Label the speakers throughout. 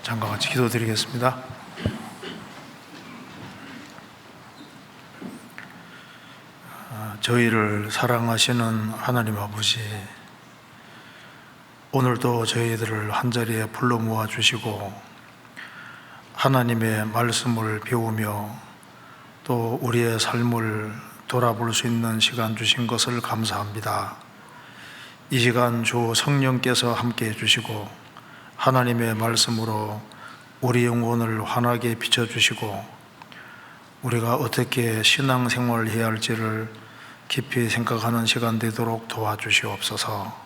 Speaker 1: 잠깐 같이 기도드리겠습니다. 저희를 사랑하시는 하나님 아버지, 오늘도 저희들을 한자리에 불러 모아 주시고 하나님의 말씀을 배우며 또 우리의 삶을 돌아볼 수 있는 시간 주신 것을 감사합니다. 이 시간 주 성령께서 함께 해주시고 하나님의 말씀으로 우리 영혼을 환하게 비춰주시고 우리가 어떻게 신앙생활을 해야 할지를 깊이 생각하는 시간 되도록 도와주시옵소서.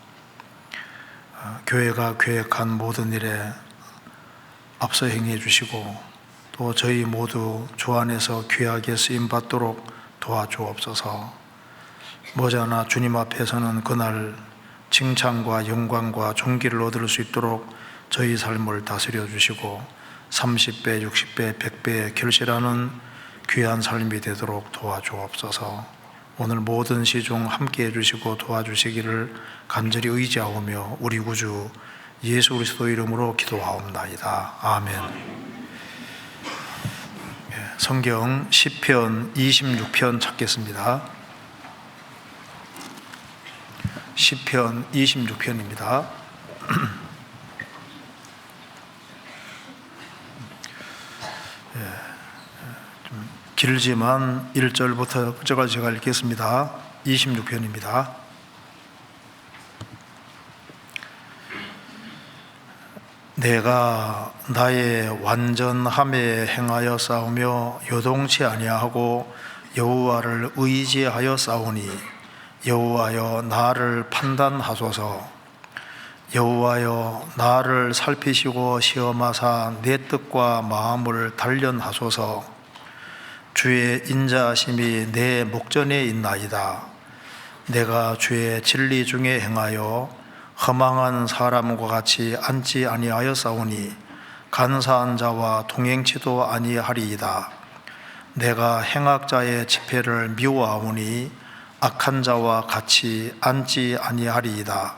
Speaker 1: 교회가 계획한 모든 일에 앞서 행해 주시고 또 저희 모두 주 안에서 귀하게 쓰임받도록 도와주옵소서. 머지않아 주님 앞에서는 그날 칭찬과 영광과 존귀를 얻을 수 있도록 저희 삶을 다스려 주시고 30배, 60배, 100배의 결실하는 귀한 삶이 되도록 도와주옵소서. 오늘 모든 시중 함께 해주시고 도와주시기를 간절히 의지하오며 우리 구주 예수 그리스도 이름으로 기도하옵나이다. 아멘. 성경 시편 26편 찾겠습니다. 시편 26편입니다. 좀 길지만 1절부터 9절까지 제가 읽겠습니다. 26편입니다. 내가 나의 완전함에 행하여 싸우며 요동치 아니하고 여호와를 의지하여 싸우니 여호와여 나를 판단하소서. 여호와여 나를 살피시고 시험하사 내 뜻과 마음을 단련하소서. 주의 인자하심이 내 목전에 있나이다. 내가 주의 진리 중에 행하여 허망한 사람과 같이 앉지 아니하여 싸우니 간사한 자와 동행치도 아니하리이다. 내가 행악자의 집회를 미워하오니 악한 자와 같이 앉지 아니하리이다.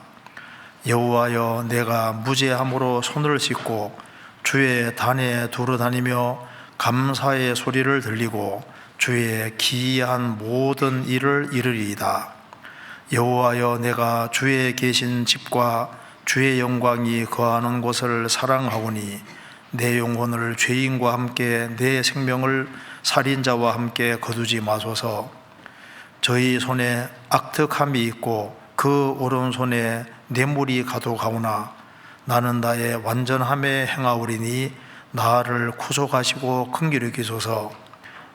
Speaker 1: 여호와여 내가 무죄함으로 손을 씻고 주의 단에 두루다니며 감사의 소리를 들리고 주의 기이한 모든 일을 이르리이다. 여호와여 내가 주의 계신 집과 주의 영광이 거하는 곳을 사랑하오니 내 영혼을 죄인과 함께 내 생명을 살인자와 함께 거두지 마소서. 저희 손에 악득함이 있고 그 오른손에 뇌물이 가득하오나 나는 나의 완전함에 행하오리니 나를 구속하시고 긍휼히 여기소서.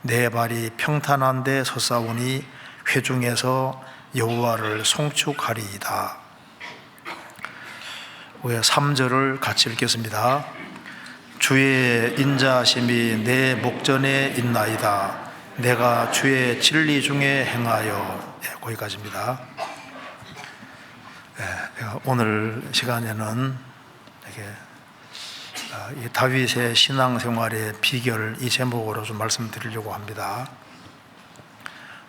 Speaker 1: 내 발이 평탄한 데 섰사오니 회중에서 여호와를 송축하리이다. 3절을 같이 읽겠습니다. 주의 인자하심이 내 목전에 있나이다. 내가 주의 진리 중에 행하여. 거기까지입니다. 오늘 시간에는 이 다윗의 신앙생활의 비결, 이 제목으로 좀 말씀드리려고 합니다.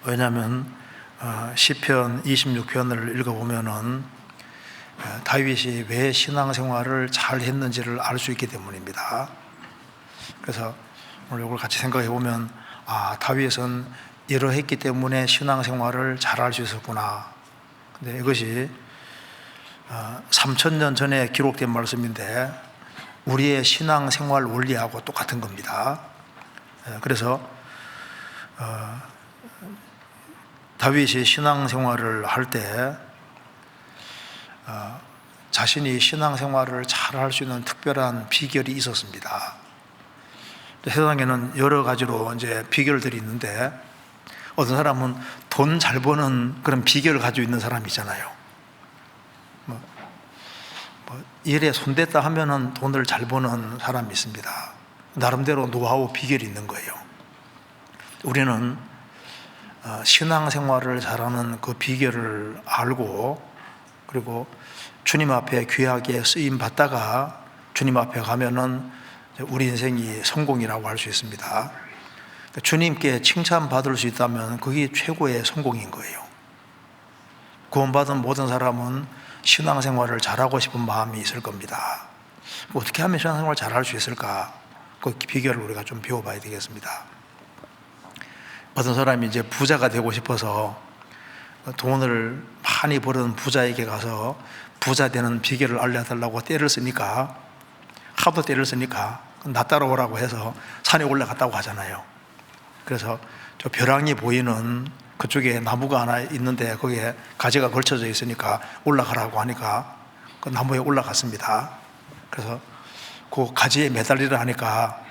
Speaker 1: 왜냐하면 시편 26편을 읽어보면은 다윗이 왜 신앙생활을 잘 했는지를 알 수 있기 때문입니다. 그래서 오늘 이걸 같이 생각해 보면 다윗은 이러했기 때문에 신앙생활을 잘 할 수 있었구나. 근데 이것이 3000년 전에 기록된 말씀인데 우리의 신앙생활 원리하고 똑같은 겁니다. 그래서 다윗이 신앙생활을 할 때 자신이 신앙생활을 잘 할 수 있는 특별한 비결이 있었습니다. 세상에는 여러 가지로 이제 비결들이 있는데 어떤 사람은 돈 잘 버는 그런 비결을 가지고 있는 사람이 있잖아요. 일에 손댔다 하면은 돈을 잘 버는 사람이 있습니다. 나름대로 노하우 비결이 있는 거예요. 우리는 신앙생활을 잘하는 그 비결을 알고 그리고 주님 앞에 귀하게 쓰임 받다가 주님 앞에 가면은 우리 인생이 성공이라고 할 수 있습니다. 주님께 칭찬받을 수 있다면 그게 최고의 성공인 거예요. 구원받은 모든 사람은 신앙생활을 잘하고 싶은 마음이 있을 겁니다. 어떻게 하면 신앙생활을 잘할 수 있을까? 그 비결을 우리가 좀 배워봐야 되겠습니다. 어떤 사람이 이제 부자가 되고 싶어서 돈을 많이 버는 부자에게 가서 부자 되는 비결을 알려달라고 떼를 쓰니까, 하도 떼를 쓰니까 나 따라오라고 해서 산에 올라갔다고 하잖아요. 그래서 저 벼랑이 보이는 그쪽에 나무가 하나 있는데 거기에 가지가 걸쳐져 있으니까 올라가라고 하니까 그 나무에 올라갔습니다. 그래서 그 가지에 매달리라 하니까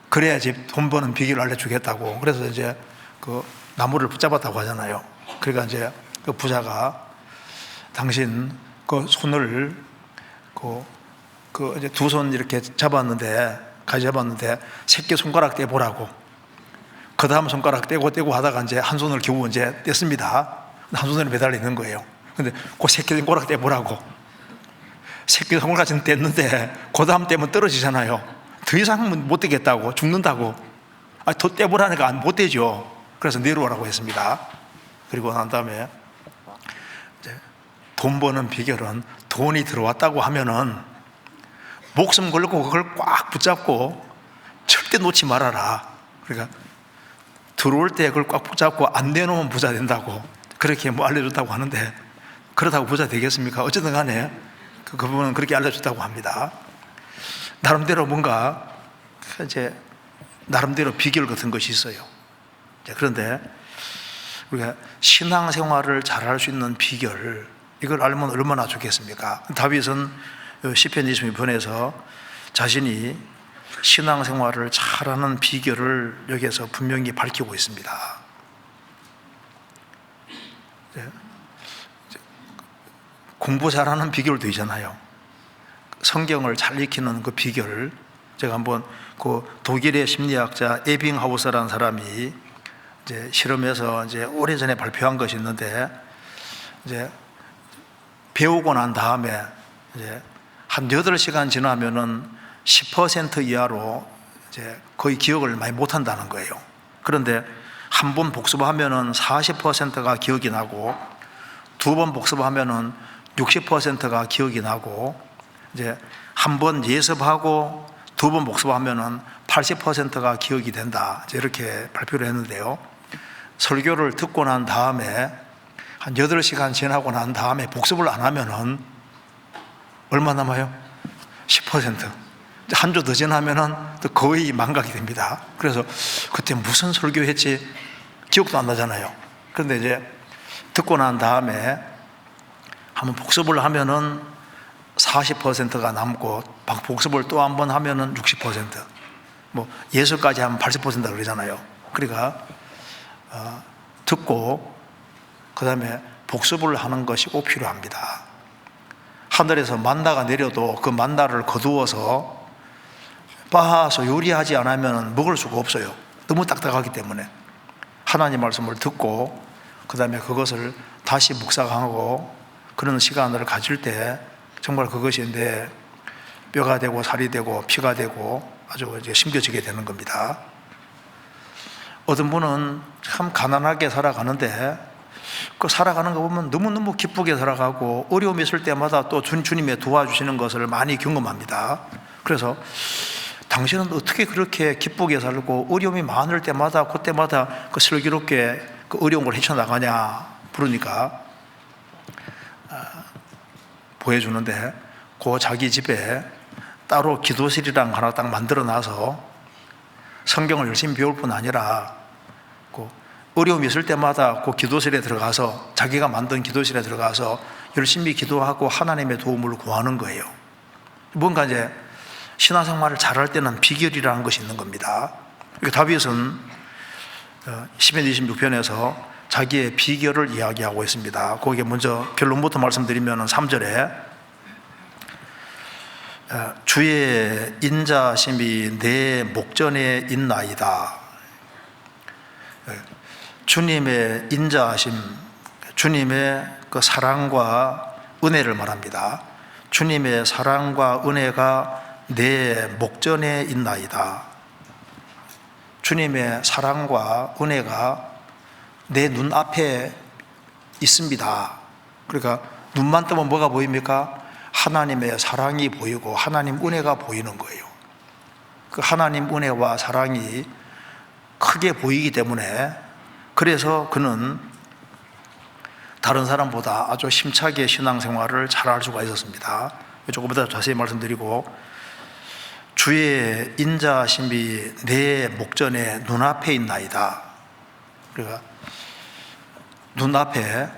Speaker 1: 그래야지 돈 버는 비결을 알려주겠다고, 그래서 이제 그 나무를 붙잡았다고 하잖아요. 그러니까 이제 그 부자가 당신 그 손을 이제 두 손 이렇게 잡았는데, 가지 잡았는데 새끼 손가락 떼보라고. 그 다음 손가락 떼고 하다가 이제 한 손을 겨우 이제 뗐습니다. 한 손으로 매달려 있는 거예요. 근데 그 새끼 손가락 떼보라고. 새끼 손가락까지는 뗐는데 그 다음 떼면 떨어지잖아요. 더 이상은 못 떼겠다고, 죽는다고. 더 떼보라니까 못 떼죠. 그래서 내려오라고 했습니다. 그리고 난 다음에 이제 돈 버는 비결은 돈이 들어왔다고 하면은 목숨 걸고 그걸 꽉 붙잡고 절대 놓지 말아라. 그러니까 들어올 때 그걸 꽉 붙잡고 안 내놓으면 부자 된다고, 그렇게 뭐 알려줬다고 하는데, 그렇다고 부자 되겠습니까? 어쨌든 간에 그분은 그렇게 알려줬다고 합니다. 나름대로 뭔가 이제 나름대로 비결 같은 것이 있어요. 그런데 우리가 신앙생활을 잘할 수 있는 비결, 이걸 알면 얼마나 좋겠습니까? 다윗은 시편 22편에서 자신이 신앙생활을 잘하는 비결을 여기에서 분명히 밝히고 있습니다. 공부 잘하는 비결도 있잖아요. 성경을 잘 익히는 그 비결, 제가 한번 그 독일의 심리학자 에빙하우스라는 사람이 이제 실험해서 이제 오래전에 발표한 것이 있는데, 이제 배우고 난 다음에 이제 한 8시간 지나면은 10% 이하로 이제 거의 기억을 많이 못 한다는 거예요. 그런데 한 번 복습하면은 40%가 기억이 나고, 두 번 복습하면은 60%가 기억이 나고, 이제 한 번 예습하고 두 번 복습하면은 80%가 기억이 된다. 이렇게 발표를 했는데요. 설교를 듣고 난 다음에 한 8시간 지나고 난 다음에 복습을 안 하면은 얼마 남아요? 10%. 한 주 더 지나면은 또 거의 망각이 됩니다. 그래서 그때 무슨 설교했지 기억도 안 나잖아요. 그런데 이제 듣고 난 다음에 한번 복습을 하면은 40%가 남고, 복습을 또 한 번 하면은 60%, 뭐 예술까지 하면 80%다 그러잖아요. 그러니까 듣고 그 다음에 복습을 하는 것이 꼭 필요합니다. 하늘에서 만나가 내려도 그 만나를 거두어서 빻아서 요리하지 않으면 먹을 수가 없어요. 너무 딱딱하기 때문에. 하나님 말씀을 듣고 그 다음에 그것을 다시 묵상하고 그런 시간을 가질 때 정말 그것이 내 뼈가 되고 살이 되고 피가 되고 아주 이제 심겨지게 되는 겁니다. 어떤 분은 참 가난하게 살아가는데 그 살아가는 거 보면 너무너무 기쁘게 살아가고, 어려움이 있을 때마다 또 주님의 도와주시는 것을 많이 경험합니다. 그래서 당신은 어떻게 그렇게 기쁘게 살고 어려움이 많을 때마다 그때마다 그 슬기롭게 그 어려운 걸 헤쳐나가냐 부르니까 보여주는데, 그 자기 집에 따로 기도실이랑 하나 딱 만들어 놔서 성경을 열심히 배울 뿐 아니라 그 어려움이 있을 때마다 그 기도실에 들어가서, 자기가 만든 기도실에 들어가서 열심히 기도하고 하나님의 도움을 구하는 거예요. 뭔가 이제 신앙생활을 잘할 때는 비결이라는 것이 있는 겁니다. 다윗은 시편 26편에서 자기의 비결을 이야기하고 있습니다. 거기에 먼저 결론부터 말씀드리면 3절에 주의 인자심이 내 목전에 있나이다. 주님의 인자하심, 주님의 그 사랑과 은혜를 말합니다. 주님의 사랑과 은혜가 내 목전에 있나이다. 주님의 사랑과 은혜가 내 눈앞에 있습니다. 그러니까 눈만 뜨면 뭐가 보입니까? 하나님의 사랑이 보이고 하나님 은혜가 보이는 거예요. 그 하나님 은혜와 사랑이 크게 보이기 때문에, 그래서 그는 다른 사람보다 아주 힘차게 신앙생활을 잘할 수가 있었습니다. 조금 더 자세히 말씀드리고, 주의 인자하심이 내 목전에 눈앞에 있나이다. 그러니까 눈앞에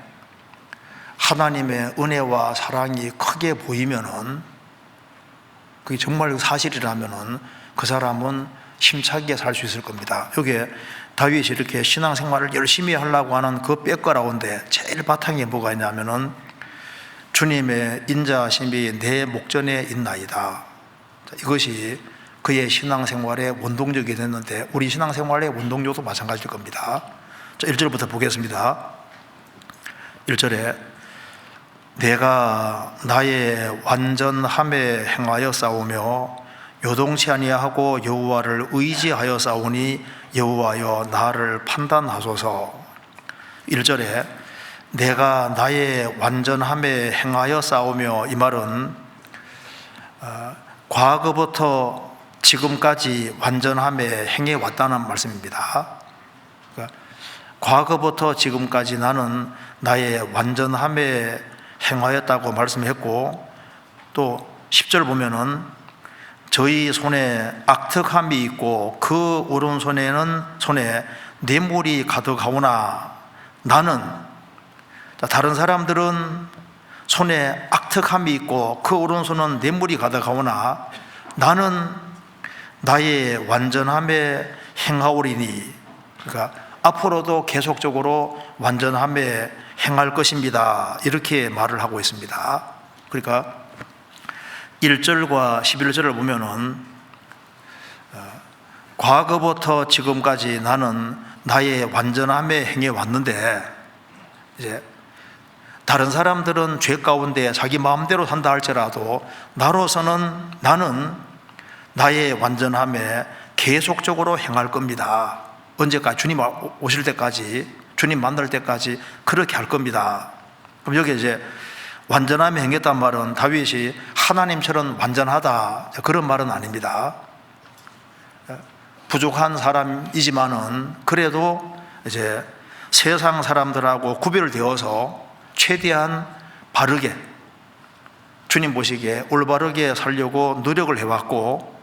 Speaker 1: 하나님의 은혜와 사랑이 크게 보이면은, 그게 정말 사실이라면은 그 사람은 힘차게 살 수 있을 겁니다. 여기에 다윗이 이렇게 신앙생활을 열심히 하려고 하는 그 백그라운드에 제일 바탕에 뭐가 있냐면은, 주님의 인자하심이 내 목전에 있나이다. 이것이 그의 신앙생활의 원동력이 됐는데, 우리 신앙생활의 원동력도 마찬가지일 겁니다. 자, 1절부터 보겠습니다. 1절에 내가 나의 완전함에 행하여 싸우며 요동치 아니하고 여호와를 의지하여 싸우니 여호와여 나를 판단하소서. 1절에 내가 나의 완전함에 행하여 싸우며, 이 말은 과거부터 지금까지 완전함에 행해 왔다는 말씀입니다. 그러니까 과거부터 지금까지 나는 나의 완전함에 행하였다고 말씀했고, 또 10절 보면은 저희 손에 악특함이 있고 그 오른손에 뇌물이 가득하오나 나는, 다른 사람들은 손에 악특함이 있고 그 오른손은 뇌물이 가득하오나 나는 나의 완전함에 행하오리니, 그러니까 앞으로도 계속적으로 완전함에 행할 것입니다. 이렇게 말을 하고 있습니다. 그러니까 1절과 11절을 보면은 과거부터 지금까지 나는 나의 완전함에 행해 왔는데, 이제 다른 사람들은 죄 가운데 자기 마음대로 산다 할지라도 나로서는 나는 나의 완전함에 계속적으로 행할 겁니다. 언제까지? 주님 오실 때까지, 주님 만날 때까지 그렇게 할 겁니다. 그럼 여기 이제 완전함에 행했단 말은 다윗이 하나님처럼 완전하다, 그런 말은 아닙니다. 부족한 사람이지만은 그래도 이제 세상 사람들하고 구별되어서 최대한 바르게, 주님 보시기에 올바르게 살려고 노력을 해왔고,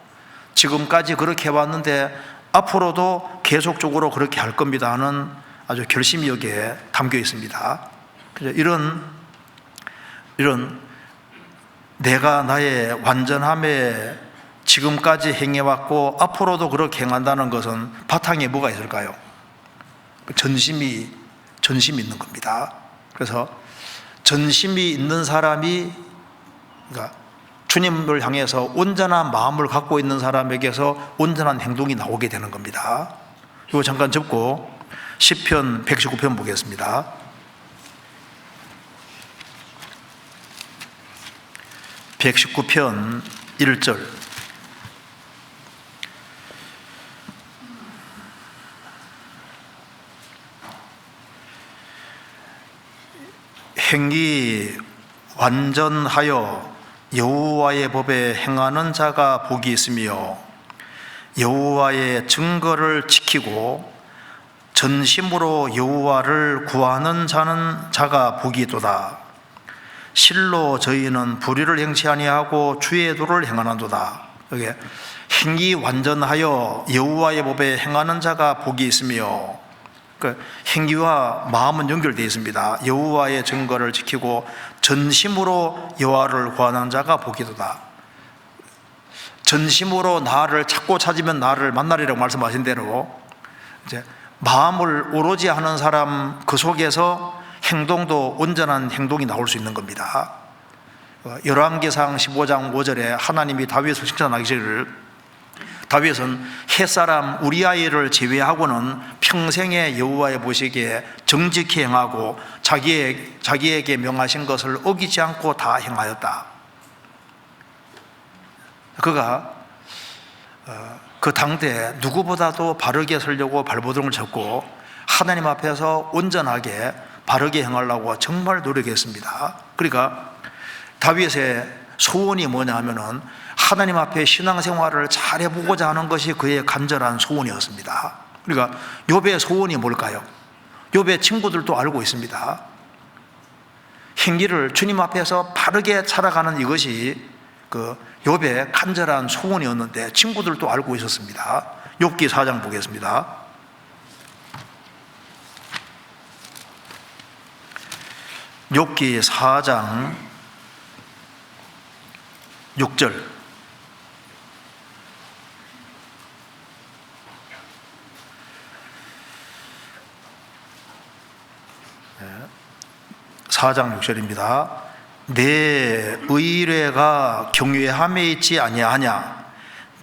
Speaker 1: 지금까지 그렇게 해왔는데 앞으로도 계속적으로 그렇게 할 겁니다 하는 아주 결심이 여기에 담겨 있습니다. 이런 내가 나의 완전함에 지금까지 행해왔고 앞으로도 그렇게 행한다는 것은 바탕에 뭐가 있을까요? 전심이 있는 겁니다. 그래서 전심이 있는 사람이, 그러니까 주님을 향해서 온전한 마음을 갖고 있는 사람에게서 온전한 행동이 나오게 되는 겁니다. 이거 잠깐 접고 시편 119편 보겠습니다. (119편) 1절. 행이 완전하여 여호와의 법에 행하는 자가 복이 있으며 여호와의 증거를 지키고 전심으로 여호와를 구하는 자가 복이 있도다. 실로 저희는 불의를 행치 아니하고 주의 도를 행하는도다. 여기 행이 완전하여 여호와의 법에 행하는 자가 복이 있으며, 그 행위와 마음은 연결되어 있습니다. 여호와의 증거를 지키고 전심으로 여호와를 구하는 자가 복이도다. 전심으로 나를 찾고 찾으면 나를 만나리라고 말씀하신 대로 이제 마음을 오로지 하는 사람, 그 속에서 행동도 온전한 행동이 나올 수 있는 겁니다. 열왕기상 15장 5절에 하나님이 다윗을 칭찬하기를, 다윗은 햇사람 우리아이를 제외하고는 평생에 여호와의 보시기에 정직히 행하고 자기에게 명하신 것을 어기지 않고 다 행하였다. 그가 그 당대 누구보다도 바르게 살려고 발버둥을 쳤고 하나님 앞에서 온전하게 바르게 행하려고 정말 노력했습니다. 그러니까 다윗의 소원이 뭐냐 하면은 하나님 앞에 신앙생활을 잘해보고자 하는 것이 그의 간절한 소원이었습니다. 그러니까 욥의 소원이 뭘까요? 욥의 친구들도 알고 있습니다. 행기를 주님 앞에서 바르게 살아가는 이것이 그 욥의 간절한 소원이었는데 친구들도 알고 있었습니다. 욥기 4장 보겠습니다. 욥기 4장 6절. 4장 6절입니다. 내 의뢰가 경외함에 있지 아니하냐?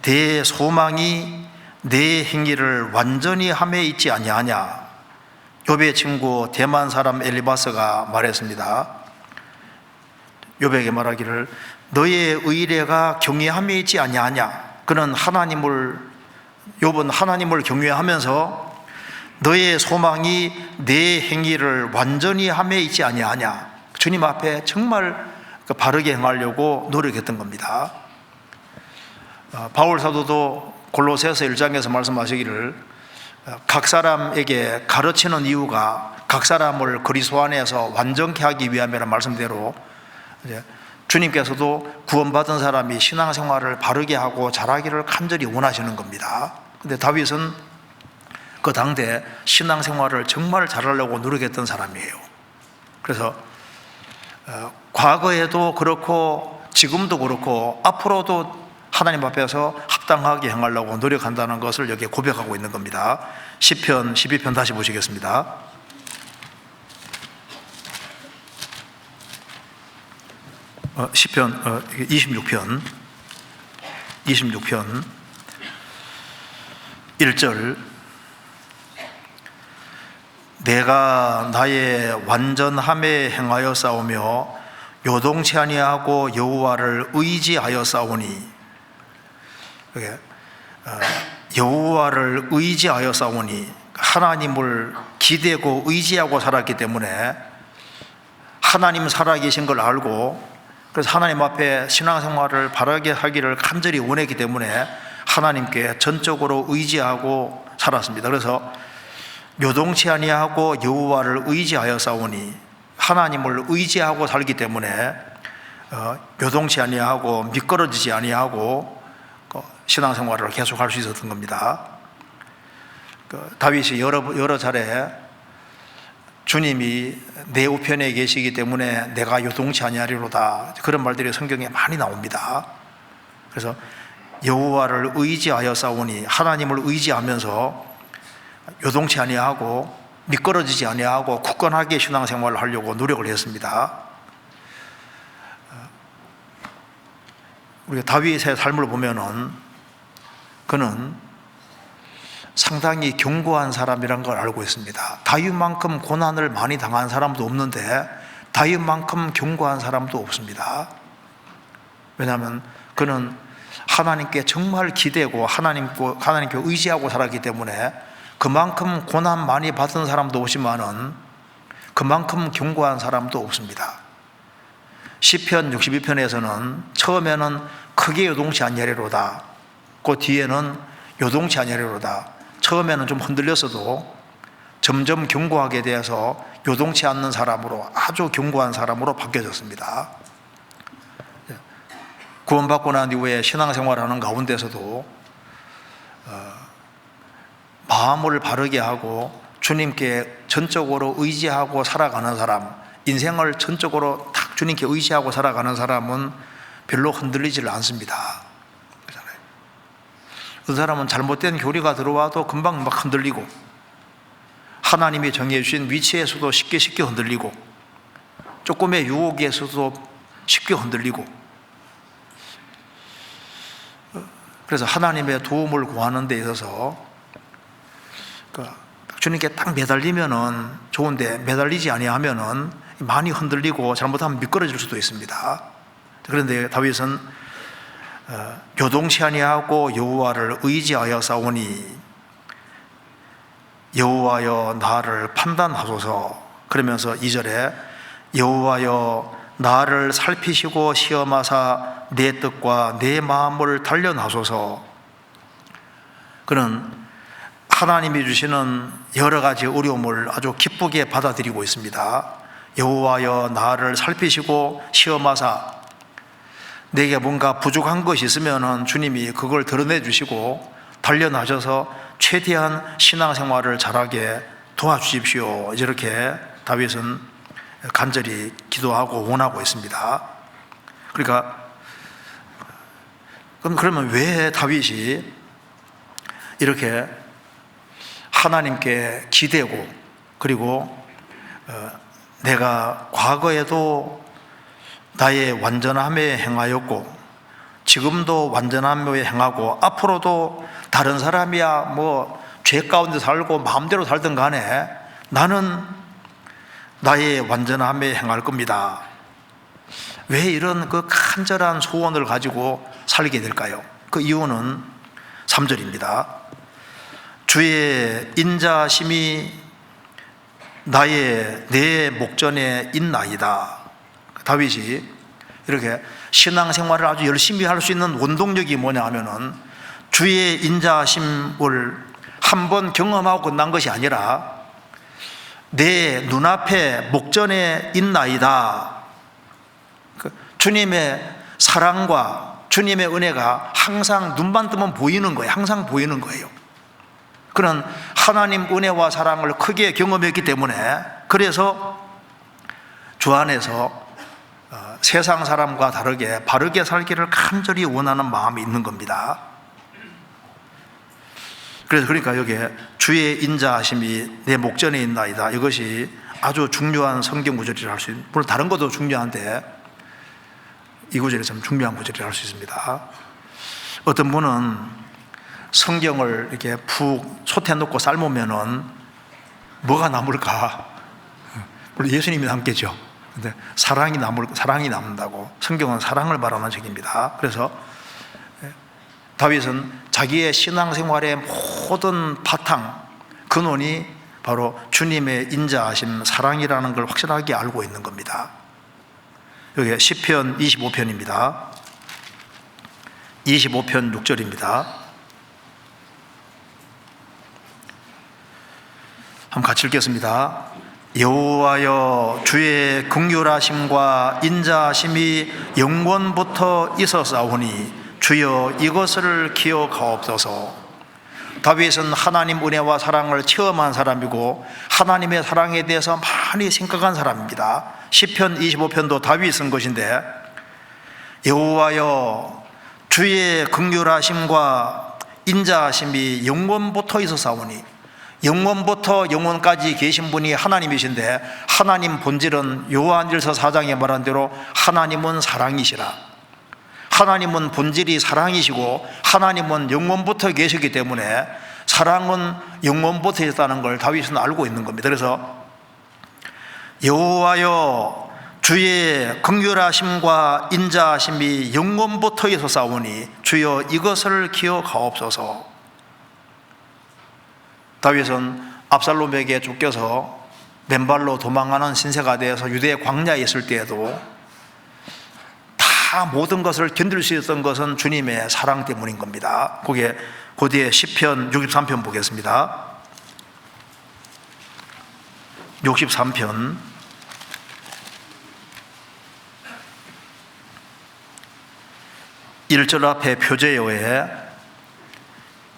Speaker 1: 내 소망이 내 행위를 완전히 함에 있지 아니하냐? 욥의 친구 대만 사람 엘리바스가 말했습니다. 욥에게 말하기를 너의 의뢰가 경외함에 있지 아니하냐? 그는 욥은 하나님을 경외하면서 너의 소망이 내 행위를 완전히 함에 있지 아니하냐? 주님 앞에 정말 바르게 행하려고 노력했던 겁니다. 바울 사도도 골로새서 1장에서 말씀하시기를 각 사람에게 가르치는 이유가 각 사람을 그리스도 안에서 완전케 하기 위함이라는 말씀대로 주님께서도 구원받은 사람이 신앙생활을 바르게 하고 잘하기를 간절히 원하시는 겁니다. 그런데 다윗은 그 당대 신앙생활을 정말 잘하려고 노력했던 사람이에요. 그래서 과거에도 그렇고 지금도 그렇고 앞으로도 하나님 앞에서 합당하게 행하려고 노력한다는 것을 여기에 고백하고 있는 겁니다. 시편 12편 다시 보시겠습니다. 시편 26편 1절 내가 나의 완전함에 행하여 싸우며 요동치 아니하고 여호와를 의지하여 싸우니, 여호와를 의지하여 싸우니 하나님을 기대고 의지하고 살았기 때문에 하나님 살아계신 걸 알고 그래서 하나님 앞에 신앙생활을 바르게 하기를 간절히 원했기 때문에 하나님께 전적으로 의지하고 살았습니다. 그래서 요동치 아니하고 여호와를 의지하여 싸우니 하나님을 의지하고 살기 때문에 요동치 아니하고 미끄러지지 아니하고 신앙생활을 계속할 수 있었던 겁니다. 다윗이 여러 차례 주님이 내 우편에 계시기 때문에 내가 요동치 아니하리로다 그런 말들이 성경에 많이 나옵니다. 그래서 여호와를 의지하여 싸우니 하나님을 의지하면서 요동치 아니하고 미끄러지지 아니하고 굳건하게 신앙생활을 하려고 노력을 했습니다. 우리가 다윗의 삶을 보면은 그는 상당히 견고한 사람이란 걸 알고 있습니다. 다윗만큼 고난을 많이 당한 사람도 없는데 다윗만큼 견고한 사람도 없습니다. 왜냐하면 그는 하나님께 정말 기대고 하나님께 의지하고 살았기 때문에 그만큼 고난 많이 받은 사람도 없지만은 그만큼 견고한 사람도 없습니다. 시편 62편에서는 처음에는 크게 요동치 아니하리로다, 그 뒤에는 요동치 아니하리로다. 처음에는 좀 흔들렸어도 점점 견고하게 되어서 요동치 않는 사람으로 아주 견고한 사람으로 바뀌어졌습니다. 구원받고 난 이후에 신앙생활하는 가운데서도 마음을 바르게 하고 주님께 전적으로 의지하고 살아가는 사람, 인생을 전적으로 딱 주님께 의지하고 살아가는 사람은 별로 흔들리지를 않습니다. 그렇잖아요. 그 사람은 잘못된 교리가 들어와도 금방 막 흔들리고 하나님이 정해주신 위치에서도 쉽게 흔들리고 조금의 유혹에서도 쉽게 흔들리고 그래서 하나님의 도움을 구하는 데 있어서 주님께 딱 매달리면은 좋은데 매달리지 아니하면은 많이 흔들리고 잘못하면 미끄러질 수도 있습니다. 그런데 다윗은 요동치 아니하고 여호와를 의지하여 싸우니 여호와여 나를 판단하소서. 그러면서 2절에 여호와여 나를 살피시고 시험하사 내 뜻과 내 마음을 단련하소서. 그는 하나님이 주시는 여러 가지 어려움을 아주 기쁘게 받아들이고 있습니다. 여호와여 나를 살피시고 시험하사, 내게 뭔가 부족한 것이 있으면 주님이 그걸 드러내 주시고 단련하셔서 최대한 신앙생활을 잘하게 도와주십시오. 이렇게 다윗은 간절히 기도하고 원하고 있습니다. 그러니까 그러면 왜 다윗이 이렇게 하나님께 기대고, 그리고 내가 과거에도 나의 완전함에 행하였고 지금도 완전함에 행하고 앞으로도 다른 사람이야 뭐 죄 가운데 살고 마음대로 살든 간에 나는 나의 완전함에 행할 겁니다. 왜 이런 그 간절한 소원을 가지고 살게 될까요? 그 이유는 3절입니다. 주의 인자심이 내 목전에 있나이다. 다윗이 이렇게 신앙생활을 아주 열심히 할 수 있는 원동력이 뭐냐 하면은 주의 인자심을 한번 경험하고 끝난 것이 아니라 내 눈앞에 목전에 있나이다. 주님의 사랑과 주님의 은혜가 항상 눈만 뜨면 보이는 거예요. 항상 보이는 거예요. 그런 하나님 은혜와 사랑을 크게 경험했기 때문에, 그래서 주 안에서 세상 사람과 다르게 바르게 살기를 간절히 원하는 마음이 있는 겁니다. 그래서 그러니까 여기에 주의 인자하심이 내 목전에 있나이다, 이것이 아주 중요한 성경 구절이라 할 수 있습니다. 물론 다른 것도 중요한데 이 구절이 참 중요한 구절이라 할 수 있습니다. 어떤 분은 성경을 이렇게 푹 솥에 넣고 삶으면은 뭐가 남을까? 물론 예수님이 남겠죠. 근데 사랑이 남는다고. 성경은 사랑을 말하는 책입니다. 그래서 다윗은 자기의 신앙생활의 모든 바탕, 근원이 바로 주님의 인자하심, 사랑이라는 걸 확실하게 알고 있는 겁니다. 여기 시편 25편입니다. 25편 6절입니다. 한번 같이 읽겠습니다. 여호와여 주의 긍휼하심과 인자하심이 영원부터 있었사오니 주여 이것을 기억하옵소서. 다윗은 하나님 은혜와 사랑을 체험한 사람이고 하나님의 사랑에 대해서 많이 생각한 사람입니다. 시편 25편도 다윗이 쓴 것인데, 여호와여 주의 긍휼하심과 인자하심이 영원부터 있었사오니, 영원부터 영원까지 계신 분이 하나님이신데, 하나님 본질은 요한일서 4장에 말한 대로 하나님은 사랑이시라. 하나님은 본질이 사랑이시고 하나님은 영원부터 계시기 때문에 사랑은 영원부터 있다는 걸 다윗은 알고 있는 겁니다. 그래서 여호와여 주의 긍휼하심과 인자하심이 영원부터 있었사오니 주여 이것을 기억하옵소서. 다윗은 압살롬에게 쫓겨서 맨발로 도망하는 신세가 되어서 유대 광야에 있을 때에도 다 모든 것을 견딜 수 있었던 것은 주님의 사랑 때문인 겁니다. 거기에 고대의 시편 63편 보겠습니다. 63편 1절 앞에 표제어에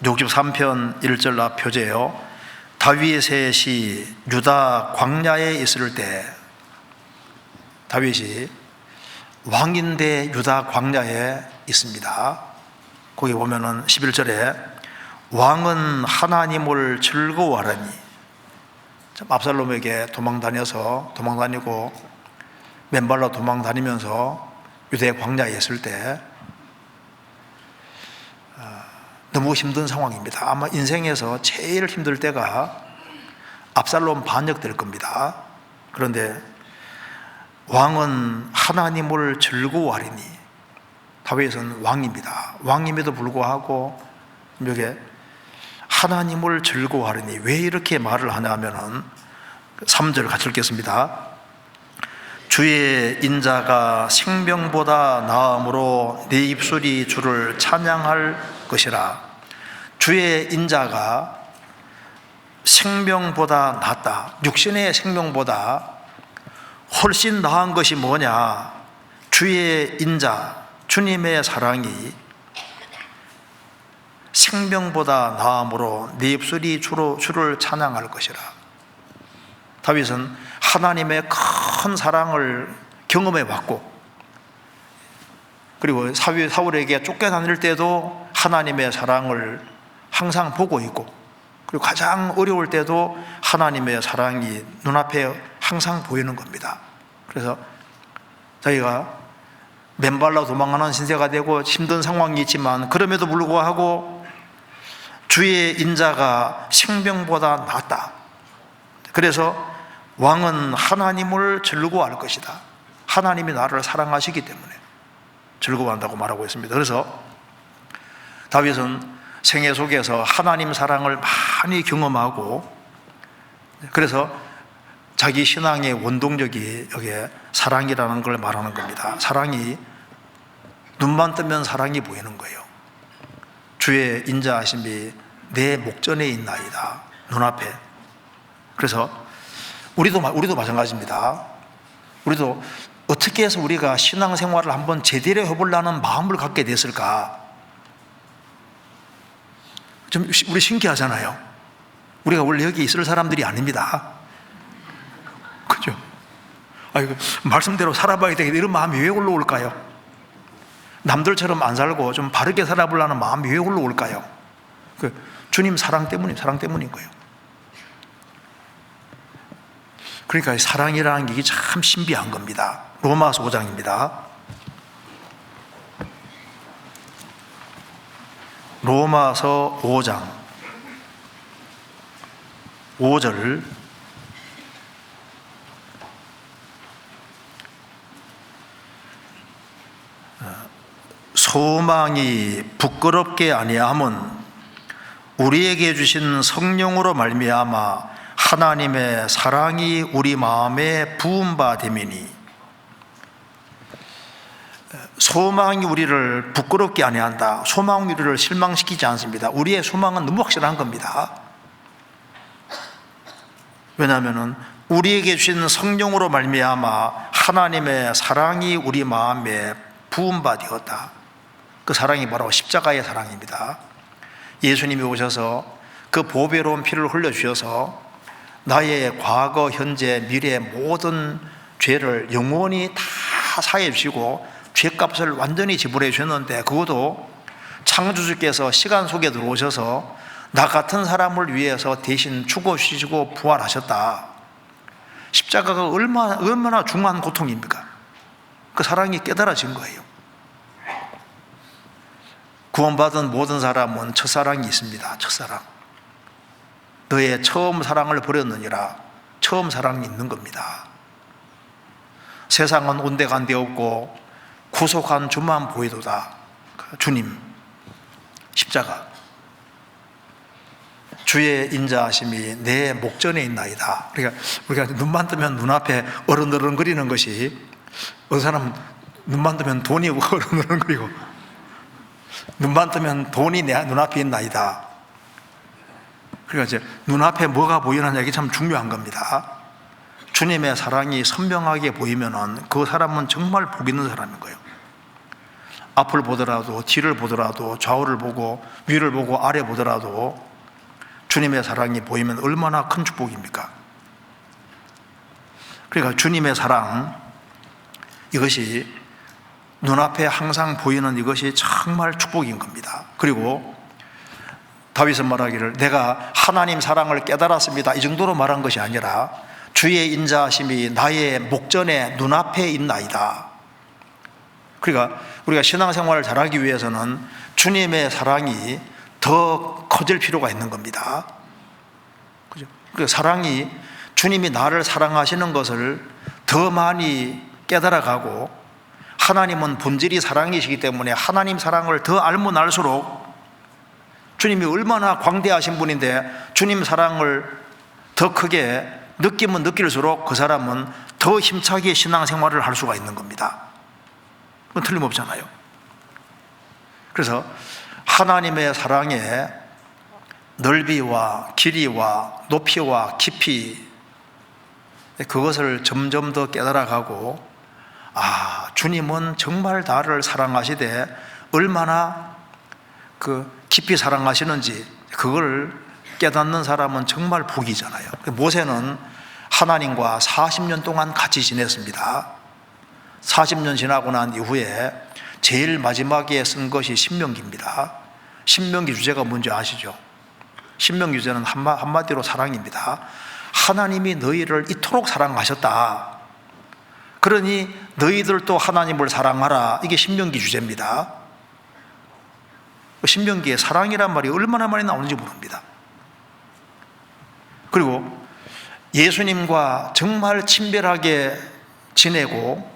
Speaker 1: 63편 1절 앞 표제어, 다윗의 유다 광야에 있을 때, 다윗이 왕인데 유다 광야에 있습니다. 거기 보면은 11절에 왕은 하나님을 즐거워하라니. 압살롬에게 도망다니고 맨발로 도망다니면서 유대 광야에 있을 때 너무 힘든 상황입니다. 아마 인생에서 제일 힘들 때가 압살롬 반역 될 겁니다. 그런데 왕은 하나님을 즐거워하리니, 다윗은 왕입니다. 왕임에도 불구하고 여기 하나님을 즐거워하리니, 왜 이렇게 말을 하냐 하면은 3절 같이 읽겠습니다. 주의 인자가 생명보다 나음으로 내 입술이 주를 찬양할 것이라. 주의 인자가 생명보다 낫다. 육신의 생명보다 훨씬 나은 것이 뭐냐? 주의 인자, 주님의 사랑이 생명보다 나음으로 네 입술이 주를 찬양할 것이라. 다윗은 하나님의 큰 사랑을 경험해 왔고, 그리고 사울에게 쫓겨다닐 때도 하나님의 사랑을 항상 보고 있고, 그리고 가장 어려울 때도 하나님의 사랑이 눈앞에 항상 보이는 겁니다. 그래서 저희가 맨발로 도망가는 신세가 되고 힘든 상황이 있지만, 그럼에도 불구하고 주의 인자가 생명보다 낫다. 그래서 왕은 하나님을 즐거워할 것이다. 하나님이 나를 사랑하시기 때문에 즐거워한다고 말하고 있습니다. 그래서 다윗은 생애 속에서 하나님 사랑을 많이 경험하고, 그래서 자기 신앙의 원동력이 여기에 사랑이라는 걸 말하는 겁니다. 사랑이 눈만 뜨면 사랑이 보이는 거예요. 주의 인자하심이 내 목전에 있나이다. 눈앞에. 그래서 우리도 마찬가지입니다. 우리도 어떻게 해서 우리가 신앙생활을 한번 제대로 해보려는 마음을 갖게 됐을까? 좀 우리 신기하잖아요. 우리가 원래 여기 있을 사람들이 아닙니다. 그죠? 아이고, 말씀대로 살아봐야 되겠다 이런 마음이 왜 올라올까요? 남들처럼 안 살고 좀 바르게 살아보려는 마음이 왜 올라올까요? 주님 사랑 때문인 거예요. 그러니까 사랑이라는 게 참 신비한 겁니다. 로마서 5장입니다. 로마서 5장 5절. 소망이 부끄럽게 아니함은 우리에게 주신 성령으로 말미암아 하나님의 사랑이 우리 마음에 부은 바 됨이니. 소망이 우리를 부끄럽게 아니한다. 소망이 우리를 실망시키지 않습니다. 우리의 소망은 너무 확실한 겁니다. 왜냐하면 우리에게 주신 성령으로 말미암아 하나님의 사랑이 우리 마음에 부은 바 되었다. 그 사랑이 바로 십자가의 사랑입니다. 예수님이 오셔서 그 보배로운 피를 흘려주셔서 나의 과거, 현재, 미래 모든 죄를 영원히 다 사해 주시고 죄값을 완전히 지불해 주셨는데, 그것도 창조주께서 시간 속에 들어오셔서 나 같은 사람을 위해서 대신 죽어주시고 부활하셨다. 십자가가 얼마나 중한 고통입니까? 그 사랑이 깨달아진 거예요. 구원받은 모든 사람은 첫사랑이 있습니다. 첫사랑. 너의 처음 사랑을 버렸느니라. 처음 사랑이 있는 겁니다. 세상은 온데간데 없고 구속한 주만 보이도다. 주님, 십자가. 주의 인자하심이 내 목전에 있나이다. 그러니까 우리가 눈만 뜨면 눈앞에 어른어른거리는 것이, 어떤 사람은 눈만 뜨면 돈이 어른어른거리고, 눈만 뜨면 돈이 내 눈앞에 있나이다. 그러니까 이제 눈앞에 뭐가 보이느냐, 이게 참 중요한 겁니다. 주님의 사랑이 선명하게 보이면은 그 사람은 정말 복 있는 사람인 거예요. 앞을 보더라도, 뒤를 보더라도, 좌우를 보고, 위를 보고, 아래 보더라도 주님의 사랑이 보이면 얼마나 큰 축복입니까? 그러니까 주님의 사랑, 이것이 눈앞에 항상 보이는 이것이 정말 축복인 겁니다. 그리고 다윗은 말하기를 내가 하나님 사랑을 깨달았습니다, 이 정도로 말한 것이 아니라 주의 인자하심이 나의 목전에 눈앞에 있나이다. 그러니까 우리가 신앙생활을 잘하기 위해서는 주님의 사랑이 더 커질 필요가 있는 겁니다. 그죠? 그 사랑이, 주님이 나를 사랑하시는 것을 더 많이 깨달아가고, 하나님은 본질이 사랑이시기 때문에 하나님 사랑을 더 알면 알수록, 주님이 얼마나 광대하신 분인데 주님 사랑을 더 크게 느끼면 느낄수록 그 사람은 더 힘차게 신앙생활을 할 수가 있는 겁니다. 그건 틀림없잖아요. 그래서 하나님의 사랑의 넓이와 길이와 높이와 깊이, 그것을 점점 더 깨달아가고, 주님은 정말 나를 사랑하시되 얼마나 깊이 사랑하시는지 그걸 깨닫는 사람은 정말 복이잖아요. 모세는 하나님과 40년 동안 같이 지냈습니다. 40년 지나고 난 이후에 제일 마지막에 쓴 것이 신명기입니다. 신명기 주제가 뭔지 아시죠? 신명기 주제는 한마디로 사랑입니다. 하나님이 너희를 이토록 사랑하셨다, 그러니 너희들도 하나님을 사랑하라, 이게 신명기 주제입니다. 신명기에 사랑이란 말이 얼마나 많이 나오는지 모릅니다. 그리고 예수님과 정말 친밀하게 지내고,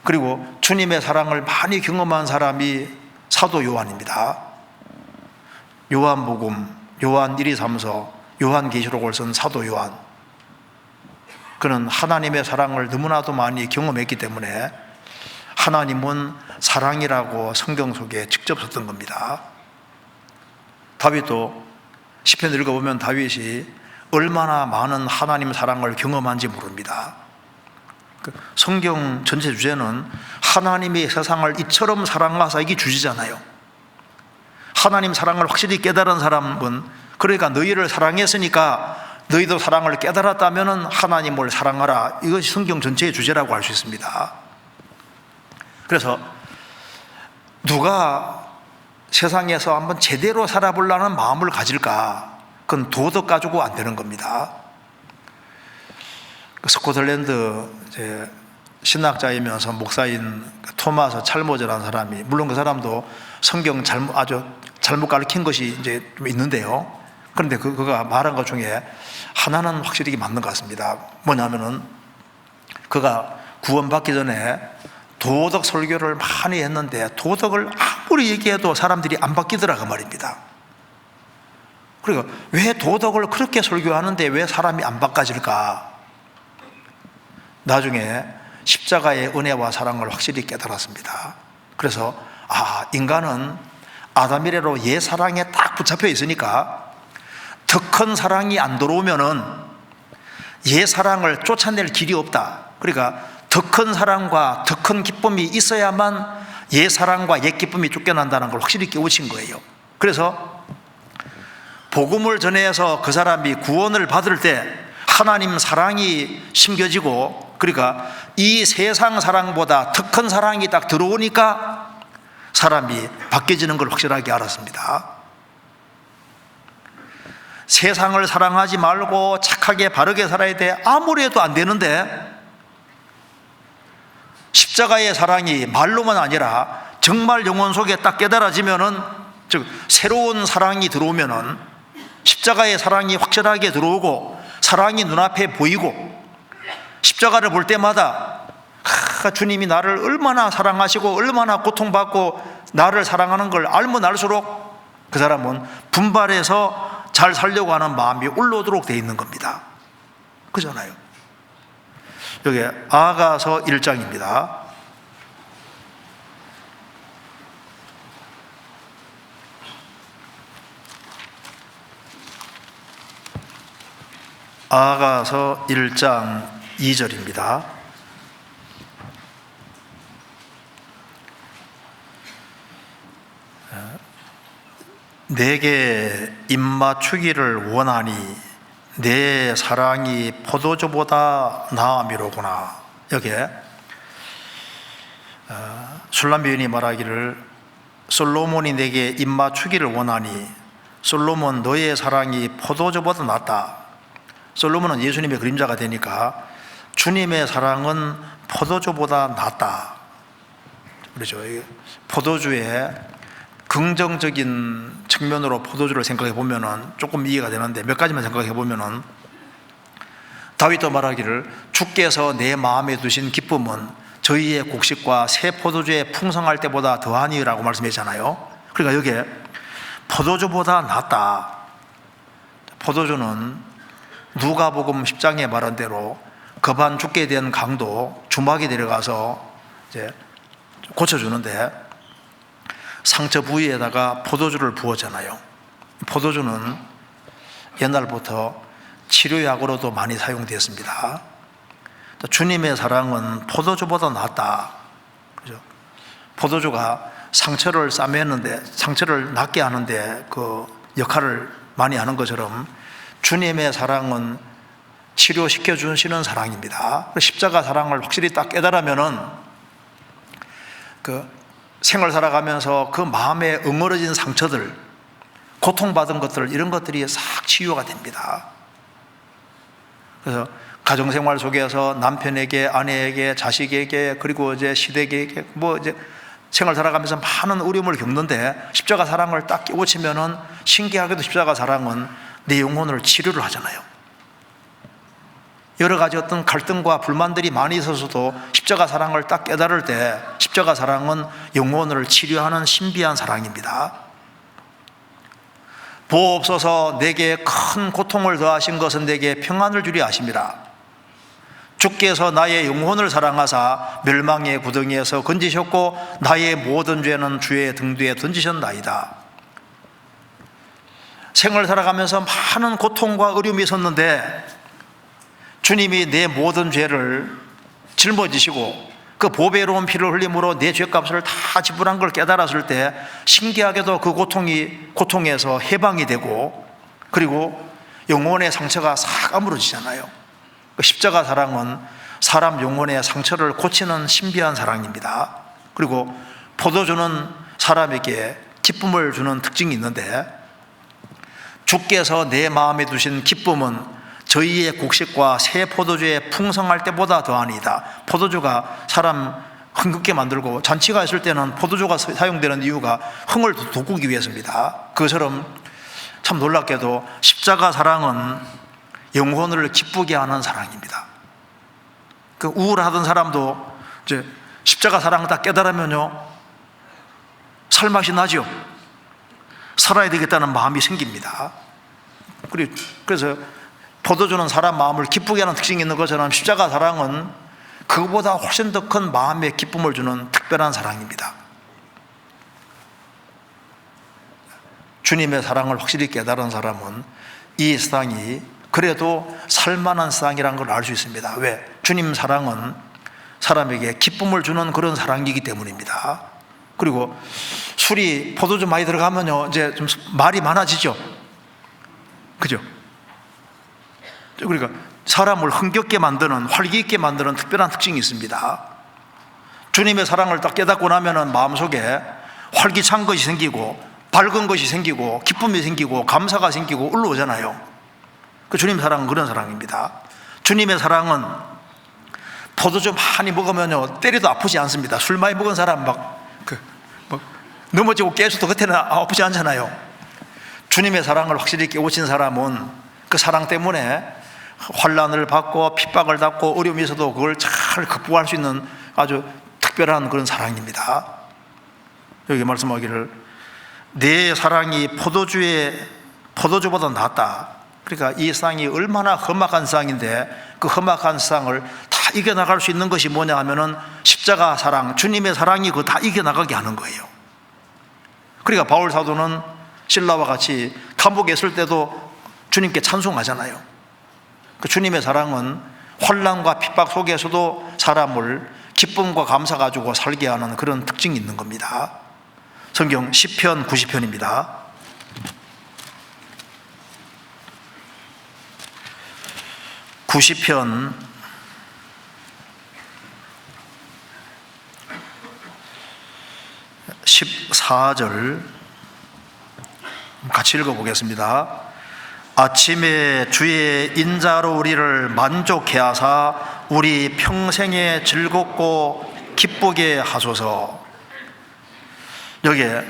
Speaker 1: 그리고 주님의 사랑을 많이 경험한 사람이 사도 요한입니다. 요한복음, 요한 1, 2, 3서, 요한계시록을 쓴 사도 요한, 그는 하나님의 사랑을 너무나도 많이 경험했기 때문에 하나님은 사랑이라고 성경 속에 직접 썼던 겁니다. 다윗도 시편 읽어보면 다윗이 얼마나 많은 하나님 사랑을 경험한지 모릅니다. 성경 전체 주제는 하나님이 세상을 이처럼 사랑하사, 이게 주제잖아요. 하나님 사랑을 확실히 깨달은 사람은, 그러니까 너희를 사랑했으니까 너희도 사랑을 깨달았다면 하나님을 사랑하라, 이것이 성경 전체의 주제라고 할 수 있습니다. 그래서 누가 세상에서 한번 제대로 살아보려는 마음을 가질까? 그건 도덕 가지고 안 되는 겁니다. 스코틀랜드 신학자이면서 목사인 토마스 찰머즈라는 사람이, 물론 그 사람도 성경 아주 잘못 가르친 것이 이제 좀 있는데요. 그런데 그가 말한 것 중에 하나는 확실히 맞는 것 같습니다. 뭐냐면은 그가 구원받기 전에 도덕 설교를 많이 했는데 도덕을 아무리 얘기해도 사람들이 안 바뀌더라, 그 말입니다. 그러니까 왜 도덕을 그렇게 설교하는데 왜 사람이 안 바꿔질까? 나중에 십자가의 은혜와 사랑을 확실히 깨달았습니다. 그래서 인간은 아담 이래로 옛 사랑에 딱 붙잡혀 있으니까 더 큰 사랑이 안 들어오면은 옛 사랑을 쫓아낼 길이 없다. 그러니까 더 큰 사랑과 더 큰 기쁨이 있어야만 옛 사랑과 옛 기쁨이 쫓겨난다는 걸 확실히 깨우친 거예요. 그래서 복음을 전해서 그 사람이 구원을 받을 때 하나님 사랑이 심겨지고, 그러니까 이 세상 사랑보다 더 큰 사랑이 딱 들어오니까 사람이 바뀌어지는 걸 확실하게 알았습니다. 세상을 사랑하지 말고 착하게 바르게 살아야 돼, 아무리 해도 안 되는데 십자가의 사랑이 말로만 아니라 정말 영혼 속에 딱 깨달아지면은, 즉 새로운 사랑이 들어오면은, 십자가의 사랑이 확실하게 들어오고 사랑이 눈앞에 보이고, 십자가를 볼 때마다 주님이 나를 얼마나 사랑하시고 얼마나 고통받고 나를 사랑하는 걸 알면 알수록 그 사람은 분발해서 잘 살려고 하는 마음이 올라오도록 되어 있는 겁니다. 그잖아요. 여기 아가서 1장입니다. 아가서 1장 2절입니다. 내게 입맞추기를 원하니 내 사랑이 포도주보다 나음이로구나. 여기에 술람 비유인이 말하기를 솔로몬이 내게 입맞추기를 원하니, 솔로몬 너의 사랑이 포도주보다 낫다. 솔로몬은 예수님의 그림자가 되니까 주님의 사랑은 포도주보다 낫다. 그렇죠. 포도주의 긍정적인 측면으로 포도주를 생각해 보면은 조금 이해가 되는데, 몇 가지만 생각해 보면은 다윗도 말하기를 주께서 내 마음에 두신 기쁨은 저희의 곡식과 새 포도주에 풍성할 때보다 더하니라고 말씀했잖아요. 그러니까 여기에 포도주보다 낫다. 포도주는 누가복음 10장에 말한 대로 급한 죽게 된 강도 주막에 데려가서 이제 고쳐주는데 상처 부위에다가 포도주를 부었잖아요. 포도주는 옛날부터 치료약으로도 많이 사용되었습니다. 주님의 사랑은 포도주보다 낫다. 그죠? 포도주가 상처를 싸매는데, 상처를 낫게 하는데 그 역할을 많이 하는 것처럼 주님의 사랑은 치료시켜 주시는 사랑입니다. 십자가 사랑을 확실히 딱 깨달으면은 그 생을 살아가면서 그 마음에 응어러진 상처들, 고통받은 것들, 이런 것들이 싹 치유가 됩니다. 그래서 가정생활 속에서 남편에게, 아내에게, 자식에게, 그리고 이제 시댁에게 이제 생을 살아가면서 많은 어려움을 겪는데 십자가 사랑을 딱 깨우치면은 신기하게도 십자가 사랑은 내 영혼을 치료를 하잖아요. 여러 가지 어떤 갈등과 불만들이 많이 있어서도 십자가 사랑을 딱 깨달을 때 십자가 사랑은 영혼을 치료하는 신비한 사랑입니다. 보옵소서 내게 큰 고통을 더하신 것은 내게 평안을 주리 하심이라. 주께서 나의 영혼을 사랑하사 멸망의 구덩이에서 건지셨고 나의 모든 죄는 주의 등 뒤에 던지셨나이다. 생을 살아가면서 많은 고통과 어려움이 있었는데 주님이 내 모든 죄를 짊어지시고 그 보배로운 피를 흘림으로 내 죄값을 다 지불한 걸 깨달았을 때 신기하게도 그 고통에서 해방이 되고 그리고 영혼의 상처가 싹 아물어지잖아요. 십자가 사랑은 사람 영혼의 상처를 고치는 신비한 사랑입니다. 그리고 포도주는 사람에게 기쁨을 주는 특징이 있는데 주께서 내 마음에 두신 기쁨은 저희의 곡식과 새 포도주에 풍성할 때보다 더하니이다. 포도주가 사람 흥겹게 만들고 잔치가 있을 때는 포도주가 사용되는 이유가 흥을 돋구기 위해서입니다. 그것처럼 참 놀랍게도 십자가 사랑은 영혼을 기쁘게 하는 사랑입니다. 그 우울하던 사람도 이제 십자가 사랑을 딱 깨달으면요 살맛이 나죠. 살아야 되겠다는 마음이 생깁니다. 그래서 포도주는 사람 마음을 기쁘게 하는 특징이 있는 것처럼 십자가 사랑은 그보다 훨씬 더 큰 마음의 기쁨을 주는 특별한 사랑입니다. 주님의 사랑을 확실히 깨달은 사람은 이 세상이 그래도 살만한 세상이라는 걸 알 수 있습니다. 왜? 주님 사랑은 사람에게 기쁨을 주는 그런 사랑이기 때문입니다. 그리고 술이 포도주 많이 들어가면요 이제 좀 말이 많아지죠. 그죠? 그러니까 사람을 흥겹게 만드는, 활기 있게 만드는 특별한 특징이 있습니다. 주님의 사랑을 딱 깨닫고 나면은 마음속에 활기찬 것이 생기고 밝은 것이 생기고 기쁨이 생기고 감사가 생기고 올라오잖아요. 그 주님 사랑은 그런 사랑입니다. 주님의 사랑은 포도주 많이 먹으면요 때려도 아프지 않습니다. 술 많이 먹은 사람 막 넘어지고 깨져도 그때는 아프지 않잖아요. 주님의 사랑을 확실히 깨우친 사람은 그 사랑 때문에 환난을 받고 핍박을 받고 어려움이 있어도 그걸 잘 극복할 수 있는 아주 특별한 그런 사랑입니다. 여기 말씀하기를 내 사랑이 포도주보다 낫다. 그러니까 이 세상이 얼마나 험악한 세상인데 그 험악한 세상을 다 이겨나갈 수 있는 것이 뭐냐 하면은 십자가 사랑, 주님의 사랑이 그거 다 이겨나가게 하는 거예요. 그러니까 바울 사도는 실라와 같이 감옥에 있을 때도 주님께 찬송하잖아요. 그 주님의 사랑은 환난과 핍박 속에서도 사람을 기쁨과 감사 가지고 살게 하는 그런 특징이 있는 겁니다. 성경 시편 90편입니다. (90편) 14절 같이 읽어보겠습니다. 아침에 주의 인자로 우리를 만족해 하사 우리 평생에 즐겁고 기쁘게 하소서. 여기에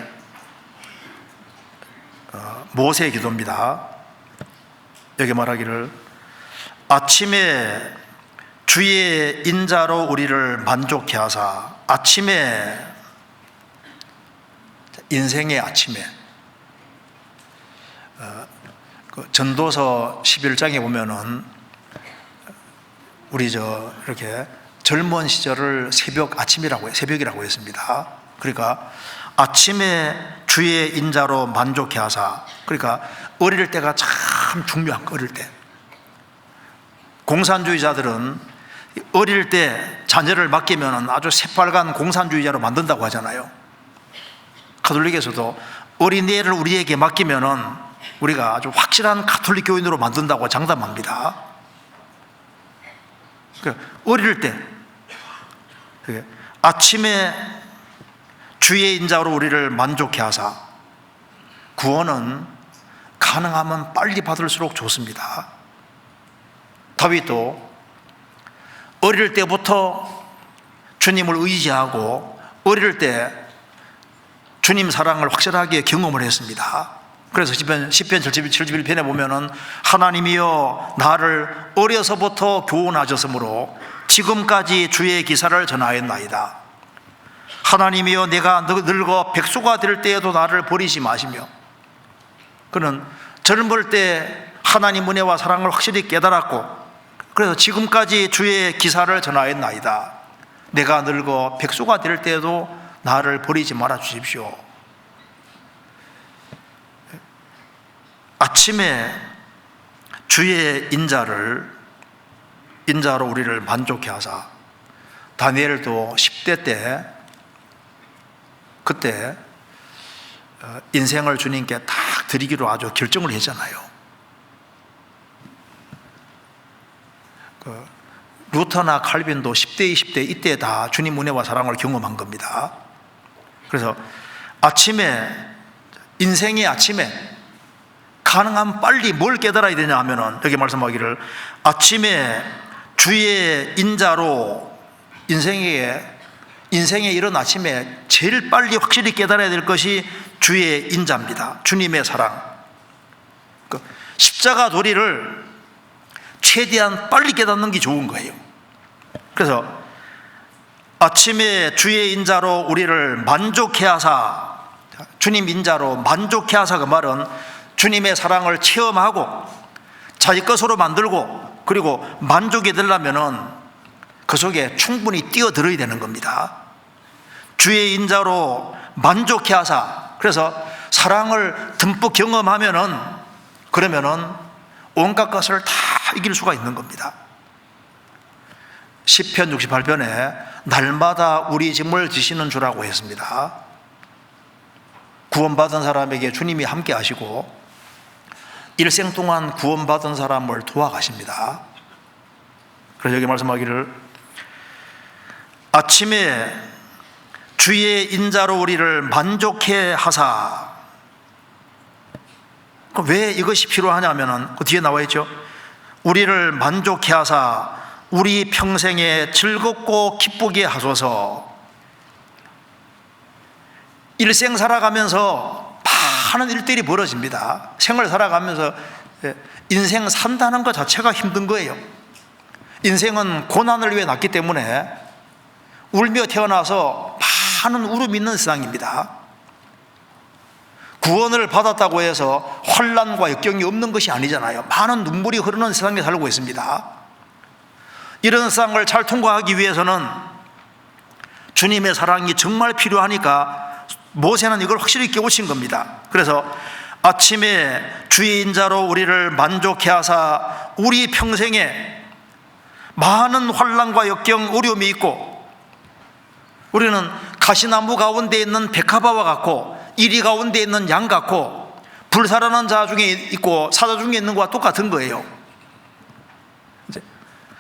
Speaker 1: 모세의 기도입니다. 여기 말하기를 아침에 주의 인자로 우리를 만족해 하사. 아침에, 인생의 아침에, 전도서 11장에 보면은 우리 이렇게 젊은 시절을 새벽이라고 했습니다. 그러니까 아침에 주의 인자로 만족해 하사. 그러니까 어릴 때가 참 중요한 거, 어릴 때. 공산주의자들은 어릴 때 자녀를 맡기면 아주 새빨간 공산주의자로 만든다고 하잖아요. 가톨릭에서도 어린애를 우리에게 맡기면 우리가 아주 확실한 가톨릭 교인으로 만든다고 장담합니다. 그러니까 어릴 때 아침에 주의 인자로 우리를 만족해 하사. 구원은 가능하면 빨리 받을수록 좋습니다. 다윗도 어릴 때부터 주님을 의지하고 어릴 때 주님 사랑을 확실하게 경험을 했습니다. 그래서 시편 71편에 보면은 하나님이여 나를 어려서부터 교훈하셨으므로 지금까지 주의 기사를 전하였나이다. 하나님이여 내가 늙어 백수가 될 때에도 나를 버리지 마시며. 그는 젊을 때 하나님 은혜와 사랑을 확실히 깨달았고 그래서 지금까지 주의 기사를 전하였나이다. 내가 늙어 백수가 될 때에도 나를 버리지 말아 주십시오. 아침에 주의 인자로 우리를 만족해 하사. 다니엘도 10대 때 그때 인생을 주님께 딱 드리기로 아주 결정을 했잖아요. 루터나 칼빈도 10대, 20대 이때 다 주님 은혜와 사랑을 경험한 겁니다. 그래서 인생의 아침에 가능하면 빨리 뭘 깨달아야 되냐 하면은 여기 말씀하기를 아침에 주의 인자로 인생의 이런 아침에 제일 빨리 확실히 깨달아야 될 것이 주의 인자입니다. 주님의 사랑. 십자가 도리를 최대한 빨리 깨닫는 게 좋은 거예요. 그래서 아침에 주의 인자로 우리를 만족해 하사. 주님 인자로 만족해 하사. 그 말은 주님의 사랑을 체험하고 자기 것으로 만들고 그리고 만족이 되려면은 그 속에 충분히 뛰어들어야 되는 겁니다. 주의 인자로 만족해 하사. 그래서 사랑을 듬뿍 경험하면은 그러면은 온갖 것을 다 이길 수가 있는 겁니다. 시편 68편에 날마다 우리 짐을 지시는 주라고 했습니다. 구원받은 사람에게 주님이 함께 하시고 일생 동안 구원받은 사람을 도와가십니다. 그래서 여기 말씀하기를 아침에 주의 인자로 우리를 만족해 하사. 왜 이것이 필요하냐면은 그 뒤에 나와 있죠. 우리를 만족해 하사 우리 평생에 즐겁고 기쁘게 하소서. 일생 살아가면서 많은 일들이 벌어집니다. 생을 살아가면서 인생 산다는 것 자체가 힘든 거예요. 인생은 고난을 위해 났기 때문에 울며 태어나서 많은 울음이 있는 세상입니다. 구원을 받았다고 해서 환난과 역경이 없는 것이 아니잖아요. 많은 눈물이 흐르는 세상에 살고 있습니다. 이런 세상을 잘 통과하기 위해서는 주님의 사랑이 정말 필요하니까 모세는 이걸 확실히 깨우친 겁니다. 그래서 아침에 주의 인자로 우리를 만족해 하사 우리 평생에 많은 환난과 역경 어려움이 있고 우리는 가시나무 가운데 있는 백합화와 같고 이리 가운데 있는 양 같고 불살하는 자 중에 있고 사자 중에 있는 것과 똑같은 거예요.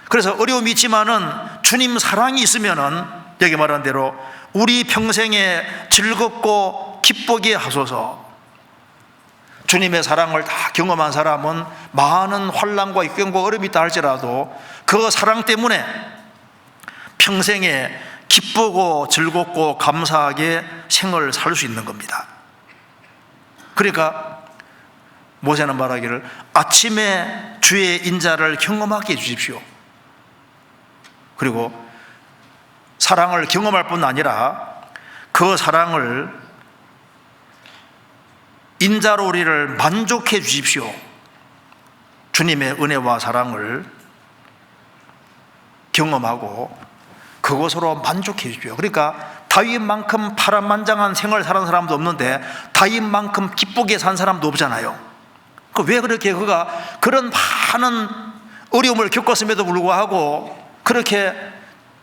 Speaker 1: 그래서 어려움이 있지만은 주님 사랑이 있으면은 여기 말한 대로 우리 평생에 즐겁고 기쁘게 하소서. 주님의 사랑을 다 경험한 사람은 많은 환난과 역경과 어려움이 있다 할지라도 그 사랑 때문에 평생에 기쁘고 즐겁고 감사하게 생을 살 수 있는 겁니다. 그러니까 모세는 말하기를 아침에 주의 인자를 경험하게 해주십시오. 그리고 사랑을 경험할 뿐 아니라 그 사랑을 인자로 우리를 만족해 주십시오. 주님의 은혜와 사랑을 경험하고 그것으로 만족해 주십시오. 그러니까 다윗만큼 파란만장한 생활을 사는 사람도 없는데 다윗만큼 기쁘게 산 사람도 없잖아요. 왜 그렇게 그가 그런 많은 어려움을 겪었음에도 불구하고 그렇게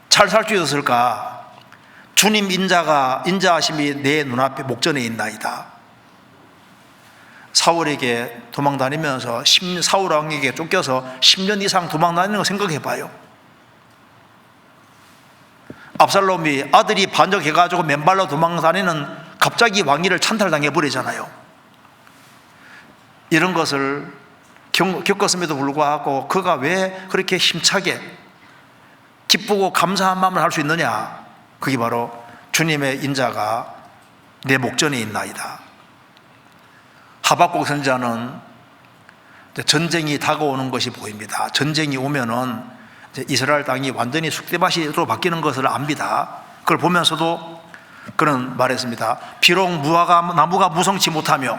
Speaker 1: 잘 살 수 있었을까? 주님 인자하심이 내 눈앞에 목전에 있나이다. 사울에게 도망다니면서 사울 왕에게 쫓겨서 10년 이상 도망다니는 거 생각해 봐요. 압살롬이 아들이 반역해가지고 맨발로 도망다니는 갑자기 왕위를 찬탈당해 버리잖아요. 이런 것을 겪었음에도 불구하고 그가 왜 그렇게 힘차게 기쁘고 감사한 마음을 할 수 있느냐? 그게 바로 주님의 인자가 내 목전에 있나이다. 하박국 선지자는 전쟁이 다가오는 것이 보입니다. 전쟁이 오면은 이스라엘 땅이 완전히 쑥대밭으로 바뀌는 것을 압니다. 그걸 보면서도 그는 말했습니다. 비록 나무가 무성치 못하며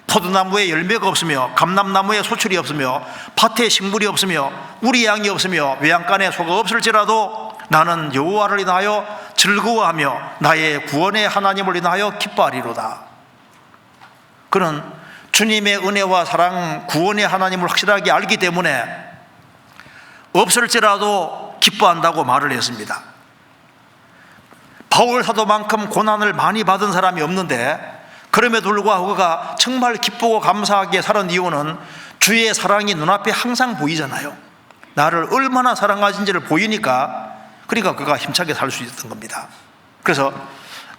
Speaker 1: 포도나무에 열매가 없으며 감람나무에 소출이 없으며 밭에 식물이 없으며 우리 양이 없으며 외양간에 소가 없을지라도 나는 여호와를 인하여 즐거워하며 나의 구원의 하나님을 인하여 기뻐하리로다. 그는 주님의 은혜와 사랑, 구원의 하나님을 확실하게 알기 때문에 없을지라도 기뻐한다고 말을 했습니다. 바울 사도만큼 고난을 많이 받은 사람이 없는데 그럼에도 불구하고 그가 정말 기쁘고 감사하게 살은 이유는 주의 사랑이 눈앞에 항상 보이잖아요. 나를 얼마나 사랑하신지를 보이니까, 그러니까 그가 힘차게 살 수 있었던 겁니다. 그래서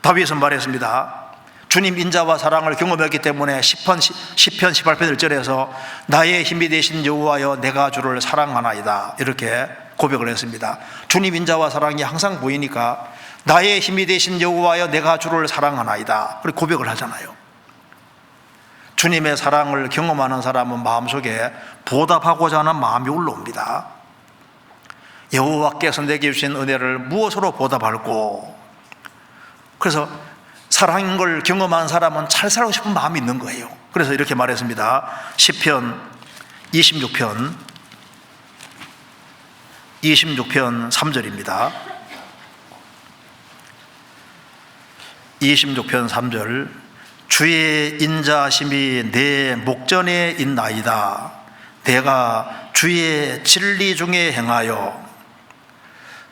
Speaker 1: 다윗은 말했습니다. 주님 인자와 사랑을 경험했기 때문에 시편 18편 1절에서 나의 힘이 되신 여호와여 내가 주를 사랑하나이다 이렇게 고백을 했습니다. 주님 인자와 사랑이 항상 보이니까 나의 힘이 되신 여호와여 내가 주를 사랑하나이다 그렇게 고백을 하잖아요. 주님의 사랑을 경험하는 사람은 마음속에 보답하고자 하는 마음이 올라옵니다. 여호와께서 내게 주신 은혜를 무엇으로 보답할꼬? 그래서 사랑인 걸 경험한 사람은 잘 살고 싶은 마음이 있는 거예요. 그래서 이렇게 말했습니다. 시편 26편 3절입니다. 26편 3절 주의 인자하심이 내 목전에 있나이다. 내가 주의 진리 중에 행하여.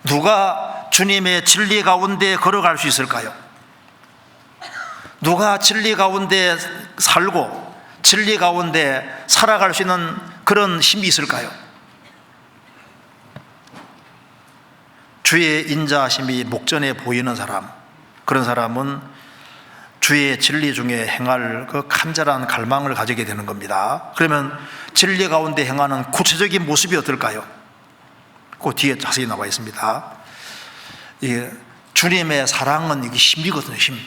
Speaker 1: 누가 주님의 진리 가운데 걸어갈 수 있을까요? 누가 진리 가운데 살고 진리 가운데 살아갈 수 있는 그런 힘이 있을까요? 주의 인자하심이 목전에 보이는 사람, 그런 사람은 주의 진리 중에 행할 그 간절한 갈망을 가지게 되는 겁니다. 그러면 진리 가운데 행하는 구체적인 모습이 어떨까요? 그 뒤에 자세히 나와 있습니다. 주님의 사랑은 이게 힘이거든요. 힘.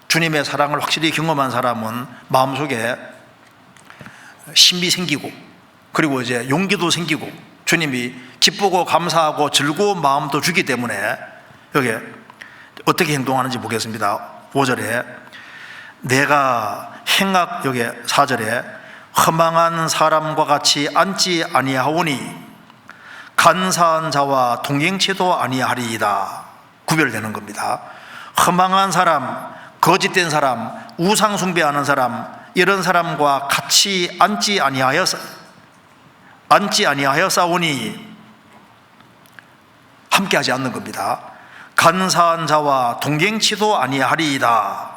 Speaker 1: 주님의 사랑을 확실히 경험한 사람은 마음속에 힘이 생기고, 그리고 이제 용기도 생기고, 주님이 기쁘고 감사하고 즐거운 마음도 주기 때문에 여기 어떻게 행동하는지 보겠습니다. 5절에 내가 여기 4절에 허망한 사람과 같이 앉지 아니하오니 간사한 자와 동행치도 아니하리이다. 구별되는 겁니다. 허망한 사람, 거짓된 사람, 우상 숭배하는 사람, 이런 사람과 같이 앉지 아니하였사오니 함께하지 않는 겁니다. 간사한 자와 동행치도 아니하리이다.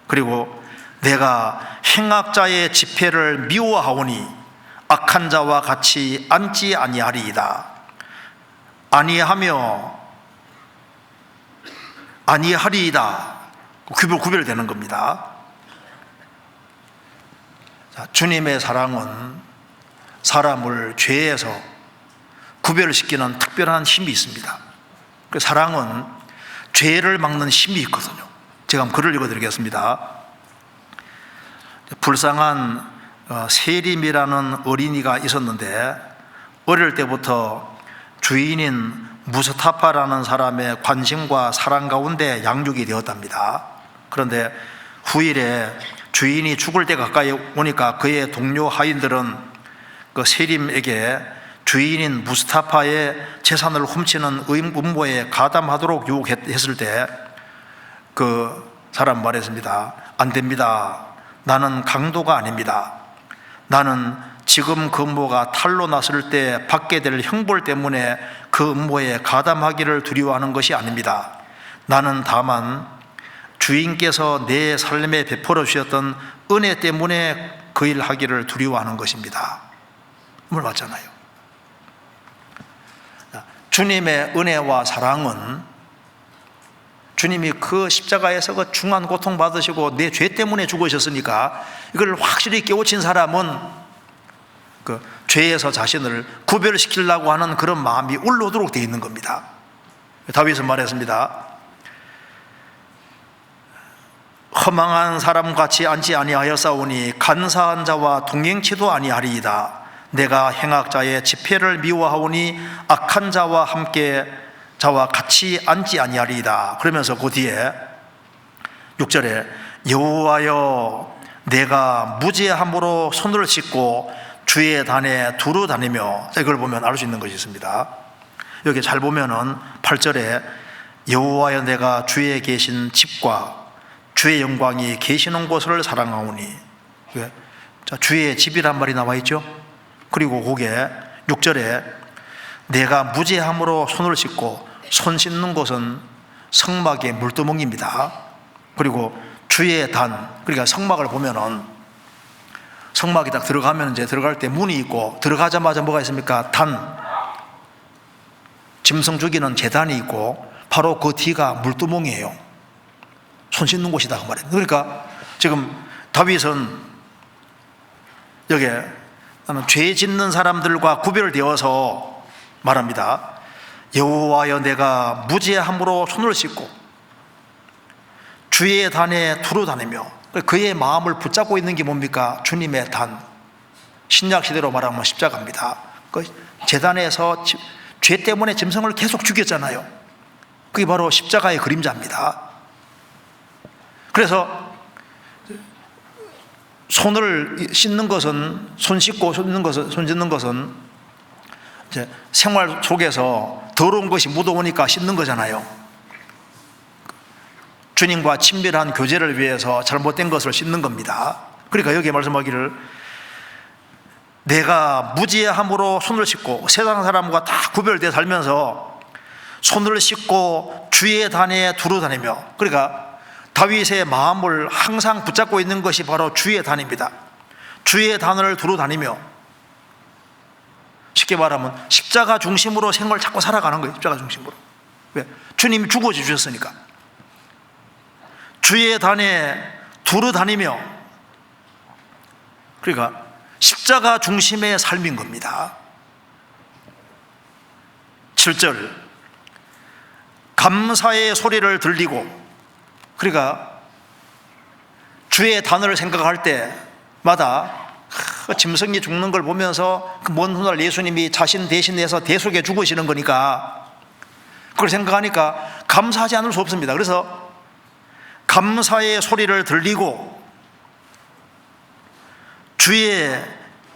Speaker 1: 그리고 내가 행악자의 집회를 미워하오니 악한 자와 같이 앉지 아니하리이다. 아니하리이다. 구별되는 겁니다. 주님의 사랑은 사람을 죄에서 구별시키는 특별한 힘이 있습니다. 그 사랑은 죄를 막는 힘이 있거든요. 제가 한번 글을 읽어드리겠습니다. 불쌍한 세림이라는 어린이가 있었는데 어릴 때부터 주인인 무스타파라는 사람의 관심과 사랑 가운데 양육이 되었답니다. 그런데 후일에 주인이 죽을 때 가까이 오니까 그의 동료 하인들은 그 세림에게 주인인 무스타파의 재산을 훔치는 음모에 가담하도록 유혹했을 때 그 사람 말했습니다. 안 됩니다. 나는 강도가 아닙니다. 나는 지금 그 음모가 탄로 났을 때 받게 될 형벌 때문에 그 음모에 가담하기를 두려워하는 것이 아닙니다. 나는 다만 주인께서 내 삶에 베풀어 주셨던 은혜 때문에 그 일 하기를 두려워하는 것입니다. 뭘 봤잖아요. 주님의 은혜와 사랑은 주님이 그 십자가에서 그 중한 고통 받으시고 내 죄 때문에 죽으셨으니까 이걸 확실히 깨우친 사람은 그 죄에서 자신을 구별시키려고 하는 그런 마음이 올라오도록 되어 있는 겁니다. 다윗은 말했습니다. 허망한 사람같이 앉지 아니하였사오니 간사한 자와 동행치도 아니하리이다. 내가 행악자의 집회를 미워하오니 악한 자와 함께 자와 같이 앉지 아니하리이다. 그러면서 그 뒤에 6절에 여호와여 내가 무죄함으로 손을 씻고 주의 단에 두루 다니며, 이걸 보면 알 수 있는 것이 있습니다. 여기 잘 보면은 8절에 여호와여 내가 주의 계신 집과 주의 영광이 계시는 곳을 사랑하오니, 자, 주의 집이란 말이 나와 있죠. 그리고 거기에 6절에 내가 무죄함으로 손을 씻고, 손 씻는 곳은 성막의 물두멍입니다. 그리고 주의 단, 그러니까 성막을 보면은 성막이 딱 들어가면 이제 들어갈 때 문이 있고, 들어가자마자 뭐가 있습니까? 단, 짐승 죽이는 제단이 있고, 바로 그 뒤가 물두멍이에요. 손 씻는 곳이다 그 말이에요. 그러니까 지금 다윗은 여기에 나는 죄 짓는 사람들과 구별되어서 말합니다. 여호와여 내가 무죄함으로 손을 씻고 주의 단에 두루 다니며, 그의 마음을 붙잡고 있는 게 뭡니까? 주님의 단, 신약시대로 말하면 십자가입니다. 그 제단에서 죄 때문에 짐승을 계속 죽였잖아요. 그게 바로 십자가의 그림자입니다. 그래서 손을 씻는 것은, 손 씻고 손 씻는 것은 이제 생활 속에서 더러운 것이 묻어오니까 씻는 거잖아요. 주님과 친밀한 교제를 위해서 잘못된 것을 씻는 겁니다. 그러니까 여기에 말씀하기를 내가 무죄함으로 손을 씻고, 세상 사람과 다 구별되어 살면서 손을 씻고 주의 단에 두루 다니며, 그러니까 다윗의 마음을 항상 붙잡고 있는 것이 바로 주의 단입니다. 주의 단을 두루 다니며, 쉽게 말하면 십자가 중심으로 생활을 자꾸 살아가는 거예요. 십자가 중심으로. 왜? 주님이 죽어져 주셨으니까. 주의 단에 두루 다니며, 그러니까 십자가 중심의 삶인 겁니다. 7절 감사의 소리를 들리고, 그러니까 주의 단어를 생각할 때마다 짐승이 죽는 걸 보면서 그 먼 훗날 예수님이 자신 대신해서 대속에 죽으시는 거니까 그걸 생각하니까 감사하지 않을 수 없습니다. 그래서 감사의 소리를 들리고 주의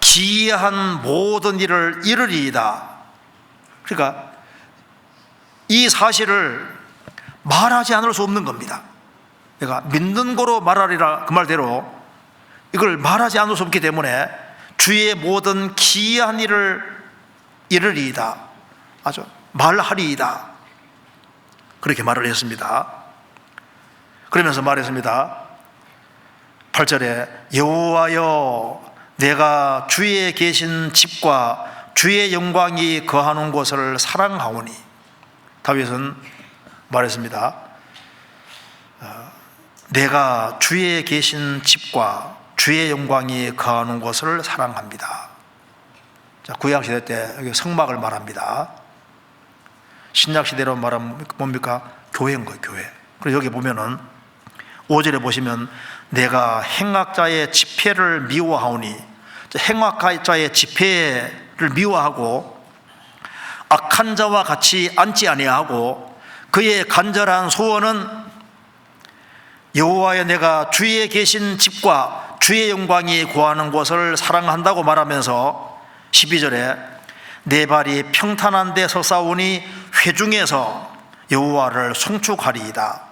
Speaker 1: 기이한 모든 일을 이르리이다. 그러니까 이 사실을 말하지 않을 수 없는 겁니다. 내가 믿는 거로 말하리라 그 말대로 이걸 말하지 않을 수 없기 때문에 주의 모든 기이한 일을 이르리이다, 아주 말하리이다, 그렇게 말을 했습니다. 그러면서 말했습니다. 8절에 여호와여 내가 주의 계신 집과 주의 영광이 거하는 곳을 사랑하오니, 다윗은 말했습니다. 내가 주의 계신 집과 주의 영광이 거하는 곳을 사랑합니다. 자, 구약시대 때 여기 성막을 말합니다. 신약시대로 말하면 뭡니까? 교회인 거예요, 교회. 그리고 여기 보면은 5절에 보시면 내가 행악자의 집회를 미워하오니, 행악자의 집회를 미워하고 악한 자와 같이 앉지 아니하고 그의 간절한 소원은 여호와여 내가 주의 계신 집과 주의 영광이 거하는 곳을 사랑한다고 말하면서 12절에 내 발이 평탄한 데 서싸우니 회중에서 여호와를 송축하리이다.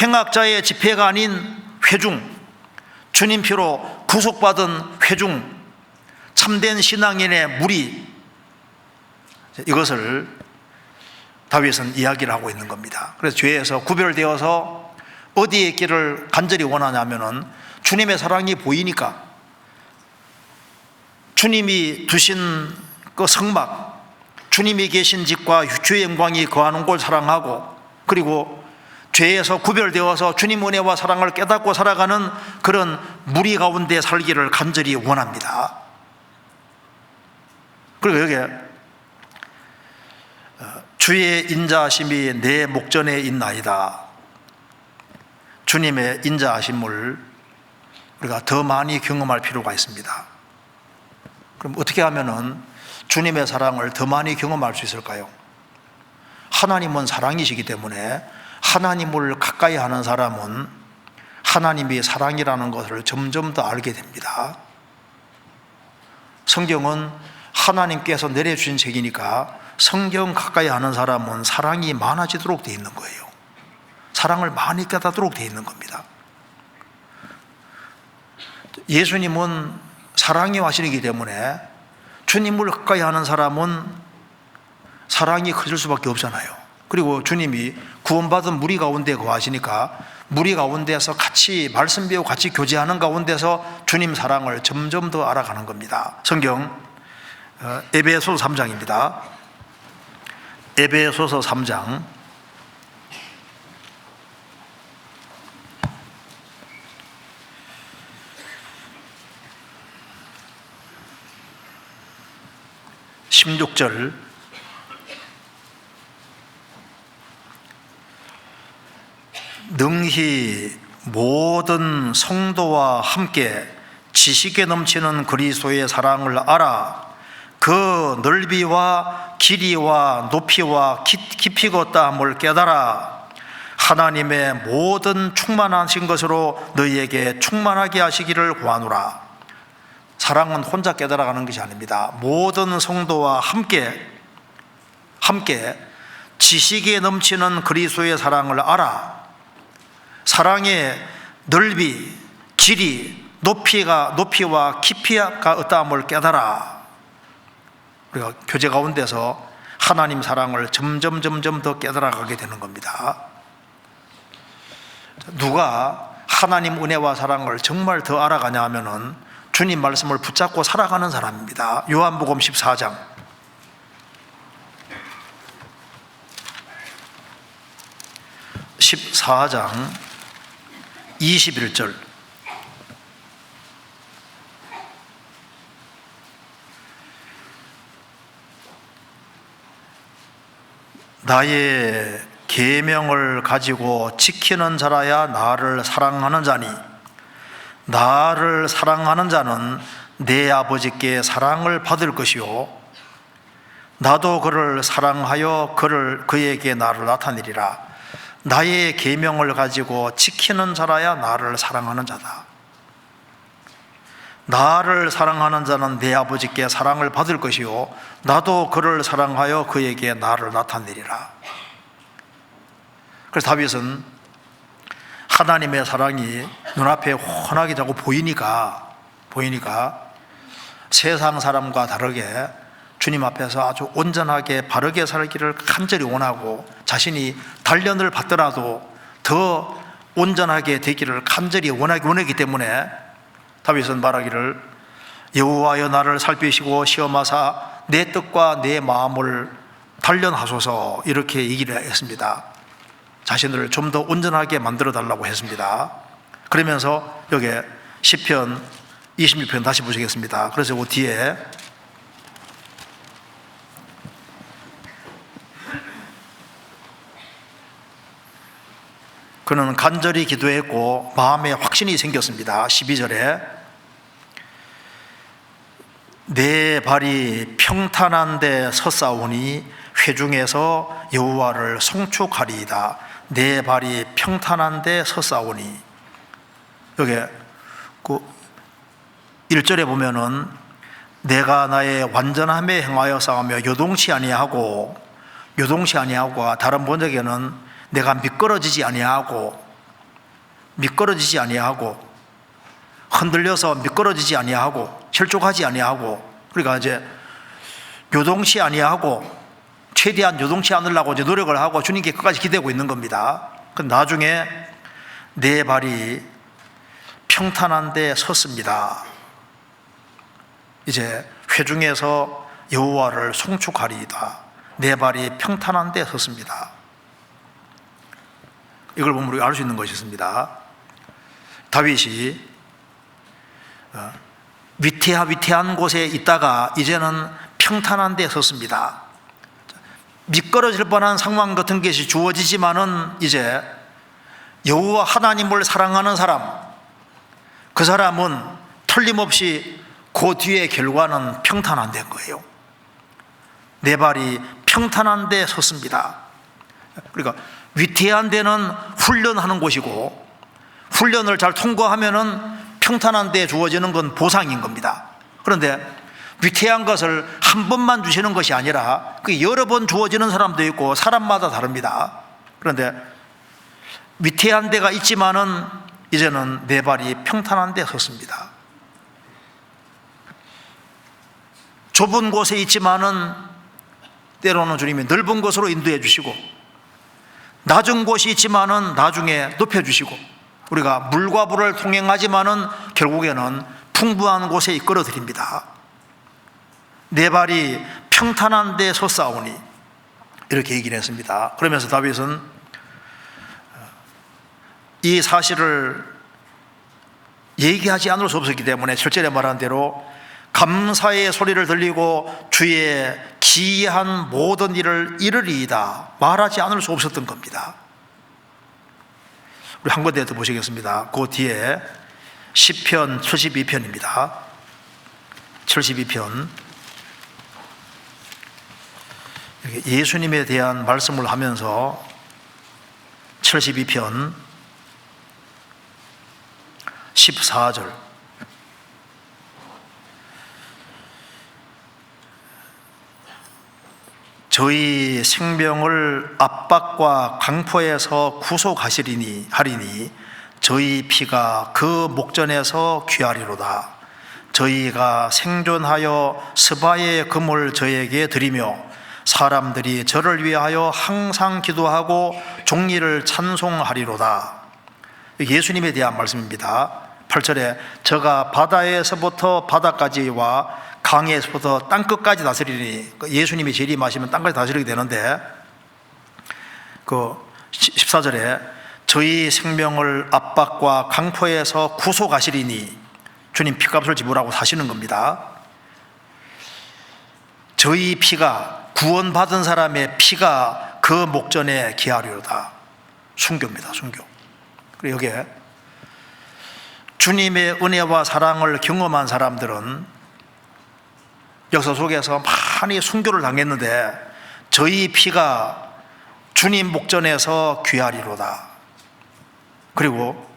Speaker 1: 행악자의 집회가 아닌 회중, 주님 피로 구속받은 회중, 참된 신앙인의 무리, 이것을 다윗은 이야기를 하고 있는 겁니다. 그래서 죄에서 구별되어서 어디에 있기를 간절히 원하냐면은 주님의 사랑이 보이니까, 주님이 두신 그 성막, 주님이 계신 집과 주의 영광이 거하는 곳을 사랑하고, 그리고 죄에서 구별되어서 주님 은혜와 사랑을 깨닫고 살아가는 그런 무리 가운데 살기를 간절히 원합니다. 그리고 여기에 주의 인자하심이 내 목전에 있나이다. 주님의 인자하심을 우리가 더 많이 경험할 필요가 있습니다. 그럼 어떻게 하면은 주님의 사랑을 더 많이 경험할 수 있을까요? 하나님은 사랑이시기 때문에 하나님을 가까이 하는 사람은 하나님이 사랑이라는 것을 점점 더 알게 됩니다. 성경은 하나님께서 내려주신 책이니까 성경 가까이 하는 사람은 사랑이 많아지도록 되어 있는 거예요. 사랑을 많이 깨닫도록 되어 있는 겁니다. 예수님은 사랑이 와신이기 때문에 주님을 가까이 하는 사람은 사랑이 커질 수밖에 없잖아요. 그리고 주님이 구원받은 무리 가운데 거하시니까 무리 가운데서 같이 말씀 배우고 같이 교제하는 가운데서 주님 사랑을 점점 더 알아가는 겁니다. 성경 에베소서 3장입니다. 에베소서 3장 16절, 능히 모든 성도와 함께 지식에 넘치는 그리스도의 사랑을 알아 그 넓이와 길이와 높이와 깊이가 어떠함을 깨달아 하나님의 모든 충만하신 것으로 너희에게 충만하게 하시기를 구하노라. 사랑은 혼자 깨달아가는 것이 아닙니다. 모든 성도와 함께 지식에 넘치는 그리스도의 사랑을 알아 사랑의 넓이, 길이, 높이와 깊이가 어떠함을 깨달아. 우리가 교제 가운데서 하나님 사랑을 점점 더 깨달아가게 되는 겁니다. 누가 하나님 은혜와 사랑을 정말 더 알아가냐 하면은 주님 말씀을 붙잡고 살아가는 사람입니다. 요한복음 14장 21절, 나의 계명을 가지고 지키는 자라야 나를 사랑하는 자니 나를 사랑하는 자는 내 아버지께 사랑을 받을 것이요 나도 그를 사랑하여 그에게 나를 나타내리라. 나의 계명을 가지고 지키는 자라야 나를 사랑하는 자다. 나를 사랑하는 자는 내 아버지께 사랑을 받을 것이요 나도 그를 사랑하여 그에게 나를 나타내리라. 그래서 다윗은 하나님의 사랑이 눈앞에 훤하게 자꾸 보이니까 세상 사람과 다르게 주님 앞에서 아주 온전하게 바르게 살기를 간절히 원하고 자신이 단련을 받더라도 더 온전하게 되기를 간절히 원하기 때문에 다윗은 말하기를 여호와여 나를 살피시고 시험하사 내 뜻과 내 마음을 단련하소서 이렇게 얘기를 했습니다. 자신을 좀 더 온전하게 만들어 달라고 했습니다. 그러면서 여기 시편 26편 다시 보시겠습니다. 그래서 그 뒤에 그는 간절히 기도했고 마음에 확신이 생겼습니다. 12절에 내 발이 평탄한 데 섰사오니 회중에서 여호와를 송축하리이다. 내 발이 평탄한 데 섰사오니, 여기 그 1절에 보면은 내가 나의 완전함에 행하여 싸우며 요동치 아니하고 다른 번역에는 내가 미끄러지지 아니하고 흔들려서 미끄러지지 아니하고 실족하지 아니하고, 그러니까 이제 요동치 아니하고 최대한 요동치 않으려고 이제 노력을 하고 주님께 끝까지 기대고 있는 겁니다. 나중에 내 발이 평탄한 데 섰습니다. 이제 회중에서 여호와를 송축하리이다. 내 발이 평탄한 데 섰습니다. 이걸 보면 우리가 알 수 있는 것이 있습니다. 다윗이 위태한 곳에 있다가 이제는 평탄한 데 섰습니다. 미끄러질 뻔한 상황 같은 것이 주어지지만은 이제 여호와 하나님을 사랑하는 사람, 그 사람은 틀림없이 그 뒤의 결과는 평탄한 데인 거예요. 내 발이 평탄한 데 섰습니다. 그러니까 위태한 데는 훈련하는 곳이고, 훈련을 잘 통과하면은 평탄한 데 주어지는 건 보상인 겁니다. 그런데 위태한 것을 한 번만 주시는 것이 아니라 여러 번 주어지는 사람도 있고 사람마다 다릅니다. 그런데 위태한 데가 있지만은 이제는 내 발이 평탄한 데 섰습니다. 좁은 곳에 있지만은 때로는 주님이 넓은 곳으로 인도해 주시고, 낮은 곳이 있지만은 나중에 높여 주시고, 우리가 물과 불을 통행하지만은 결국에는 풍부한 곳에 이끌어 드립니다. 내 발이 평탄한 데 섰사오니, 이렇게 얘기를 했습니다. 그러면서 다윗은 이 사실을 얘기하지 않을 수 없었기 때문에 7절에 말한 대로 감사의 소리를 들리고 주의 기이한 모든 일을 이르리이다 말하지 않을 수 없었던 겁니다. 우리 한 군데 더 보시겠습니다. 그 뒤에 시편 72편입니다. 72편, 예수님에 대한 말씀을 하면서 72편 14절, 저희 생명을 압박과 강포에서 구속하시리니 하리니 저희 피가 그 목전에서 귀하리로다. 저희가 생존하여 스바의 금을 저에게 드리며 사람들이 저를 위하여 항상 기도하고 종리를 찬송하리로다. 예수님에 대한 말씀입니다. 8절에 저가 바다에서부터 바다까지와 강에서부터 땅끝까지 다스리니, 예수님이 재림하시면 땅까지 다스리게 되는데, 그 14절에 저희 생명을 압박과 강포에서 구속하시리니, 주님 피값을 지불하고 사시는 겁니다. 저희 피가, 구원받은 사람의 피가 그 목전에 기하리로다. 순교입니다. 순교. 그리고 여기에 주님의 은혜와 사랑을 경험한 사람들은 역사 속에서 많이 순교를 당했는데 저희 피가 주님 목전에서 귀하리로다. 그리고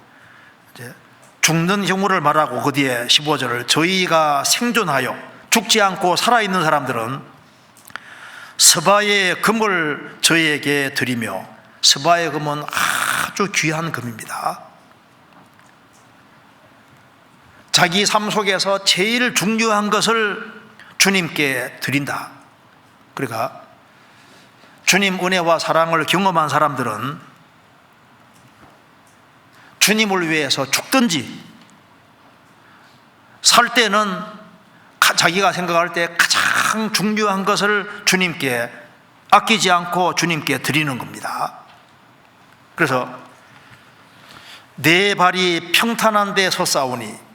Speaker 1: 이제 죽는 경우를 말하고 그 뒤에 15절을 저희가 생존하여 죽지 않고 살아있는 사람들은 스바의 금을 저희에게 드리며, 스바의 금은 아주 귀한 금입니다. 자기 삶 속에서 제일 중요한 것을 주님께 드린다. 그러니까 주님 은혜와 사랑을 경험한 사람들은 주님을 위해서 죽든지 살 때는 자기가 생각할 때 가장 중요한 것을 주님께 아끼지 않고 주님께 드리는 겁니다. 그래서 내 발이 평탄한 데 섰사오니,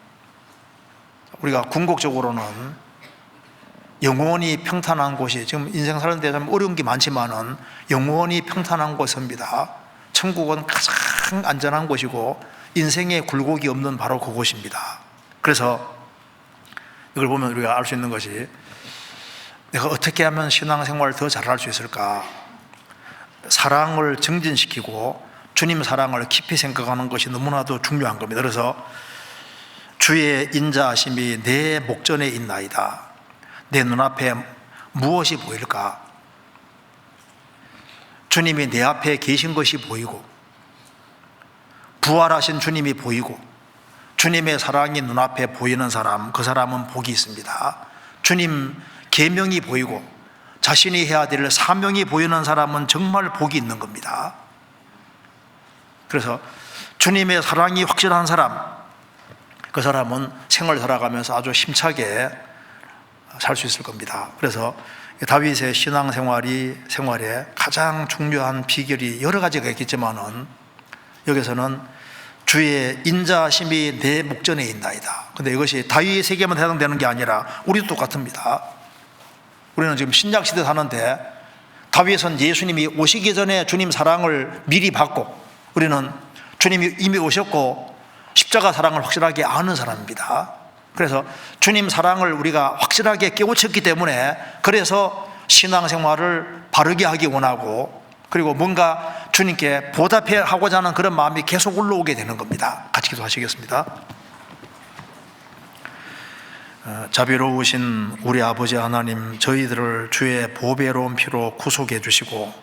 Speaker 1: 우리가 궁극적으로는 영원히 평탄한 곳이, 지금 인생 사는 데 좀 어려운 게 많지만은 영원히 평탄한 곳입니다. 천국은 가장 안전한 곳이고 인생에 굴곡이 없는 바로 그곳입니다. 그래서 이걸 보면 우리가 알 수 있는 것이, 내가 어떻게 하면 신앙생활을 더 잘할 수 있을까? 사랑을 증진시키고 주님 사랑을 깊이 생각하는 것이 너무나도 중요한 겁니다. 그래서 주의 인자하심이 내 목전에 있나이다. 내 눈앞에 무엇이 보일까? 주님이 내 앞에 계신 것이 보이고 부활하신 주님이 보이고 주님의 사랑이 눈앞에 보이는 사람, 그 사람은 복이 있습니다. 주님 계명이 보이고 자신이 해야 될 사명이 보이는 사람은 정말 복이 있는 겁니다. 그래서 주님의 사랑이 확실한 사람, 그 사람은 생을 살아가면서 아주 힘차게 살 수 있을 겁니다. 그래서 다윗의 생활에 가장 중요한 비결이 여러 가지가 있겠지만은 여기서는 주의 인자하심이 내 목전에 있나이다. 근데 이것이 다윗에게만 해당되는 게 아니라 우리도 똑같습니다. 우리는 지금 신약시대 사는데 다윗은 예수님이 오시기 전에 주님 사랑을 미리 받고 우리는 주님이 이미 오셨고 십자가 사랑을 확실하게 아는 사람입니다. 그래서 주님 사랑을 우리가 확실하게 깨우쳤기 때문에 그래서 신앙생활을 바르게 하기 원하고 그리고 뭔가 주님께 보답하고자 하는 그런 마음이 계속 올라오게 되는 겁니다. 같이 기도하시겠습니다. 자비로우신 우리 아버지 하나님, 저희들을 주의 보배로운 피로 구속해 주시고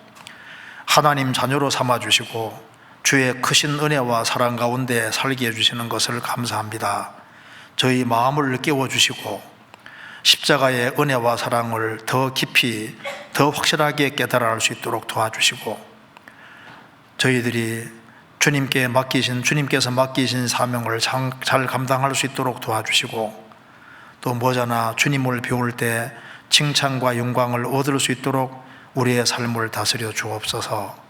Speaker 1: 하나님 자녀로 삼아 주시고 주의 크신 은혜와 사랑 가운데 살게 해주시는 것을 감사합니다. 저희 마음을 깨워주시고 십자가의 은혜와 사랑을 더 깊이 더 확실하게 깨달아 알 수 있도록 도와주시고 저희들이 주님께서 맡기신 사명을 잘 감당할 수 있도록 도와주시고 또 머지않아 주님을 배울 때 칭찬과 영광을 얻을 수 있도록 우리의 삶을 다스려 주옵소서.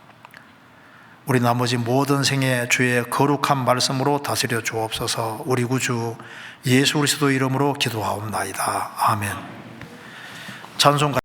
Speaker 1: 우리 나머지 모든 생에 주의 거룩한 말씀으로 다스려 주옵소서. 우리 구주 예수 그리스도 이름으로 기도하옵나이다. 아멘. 찬송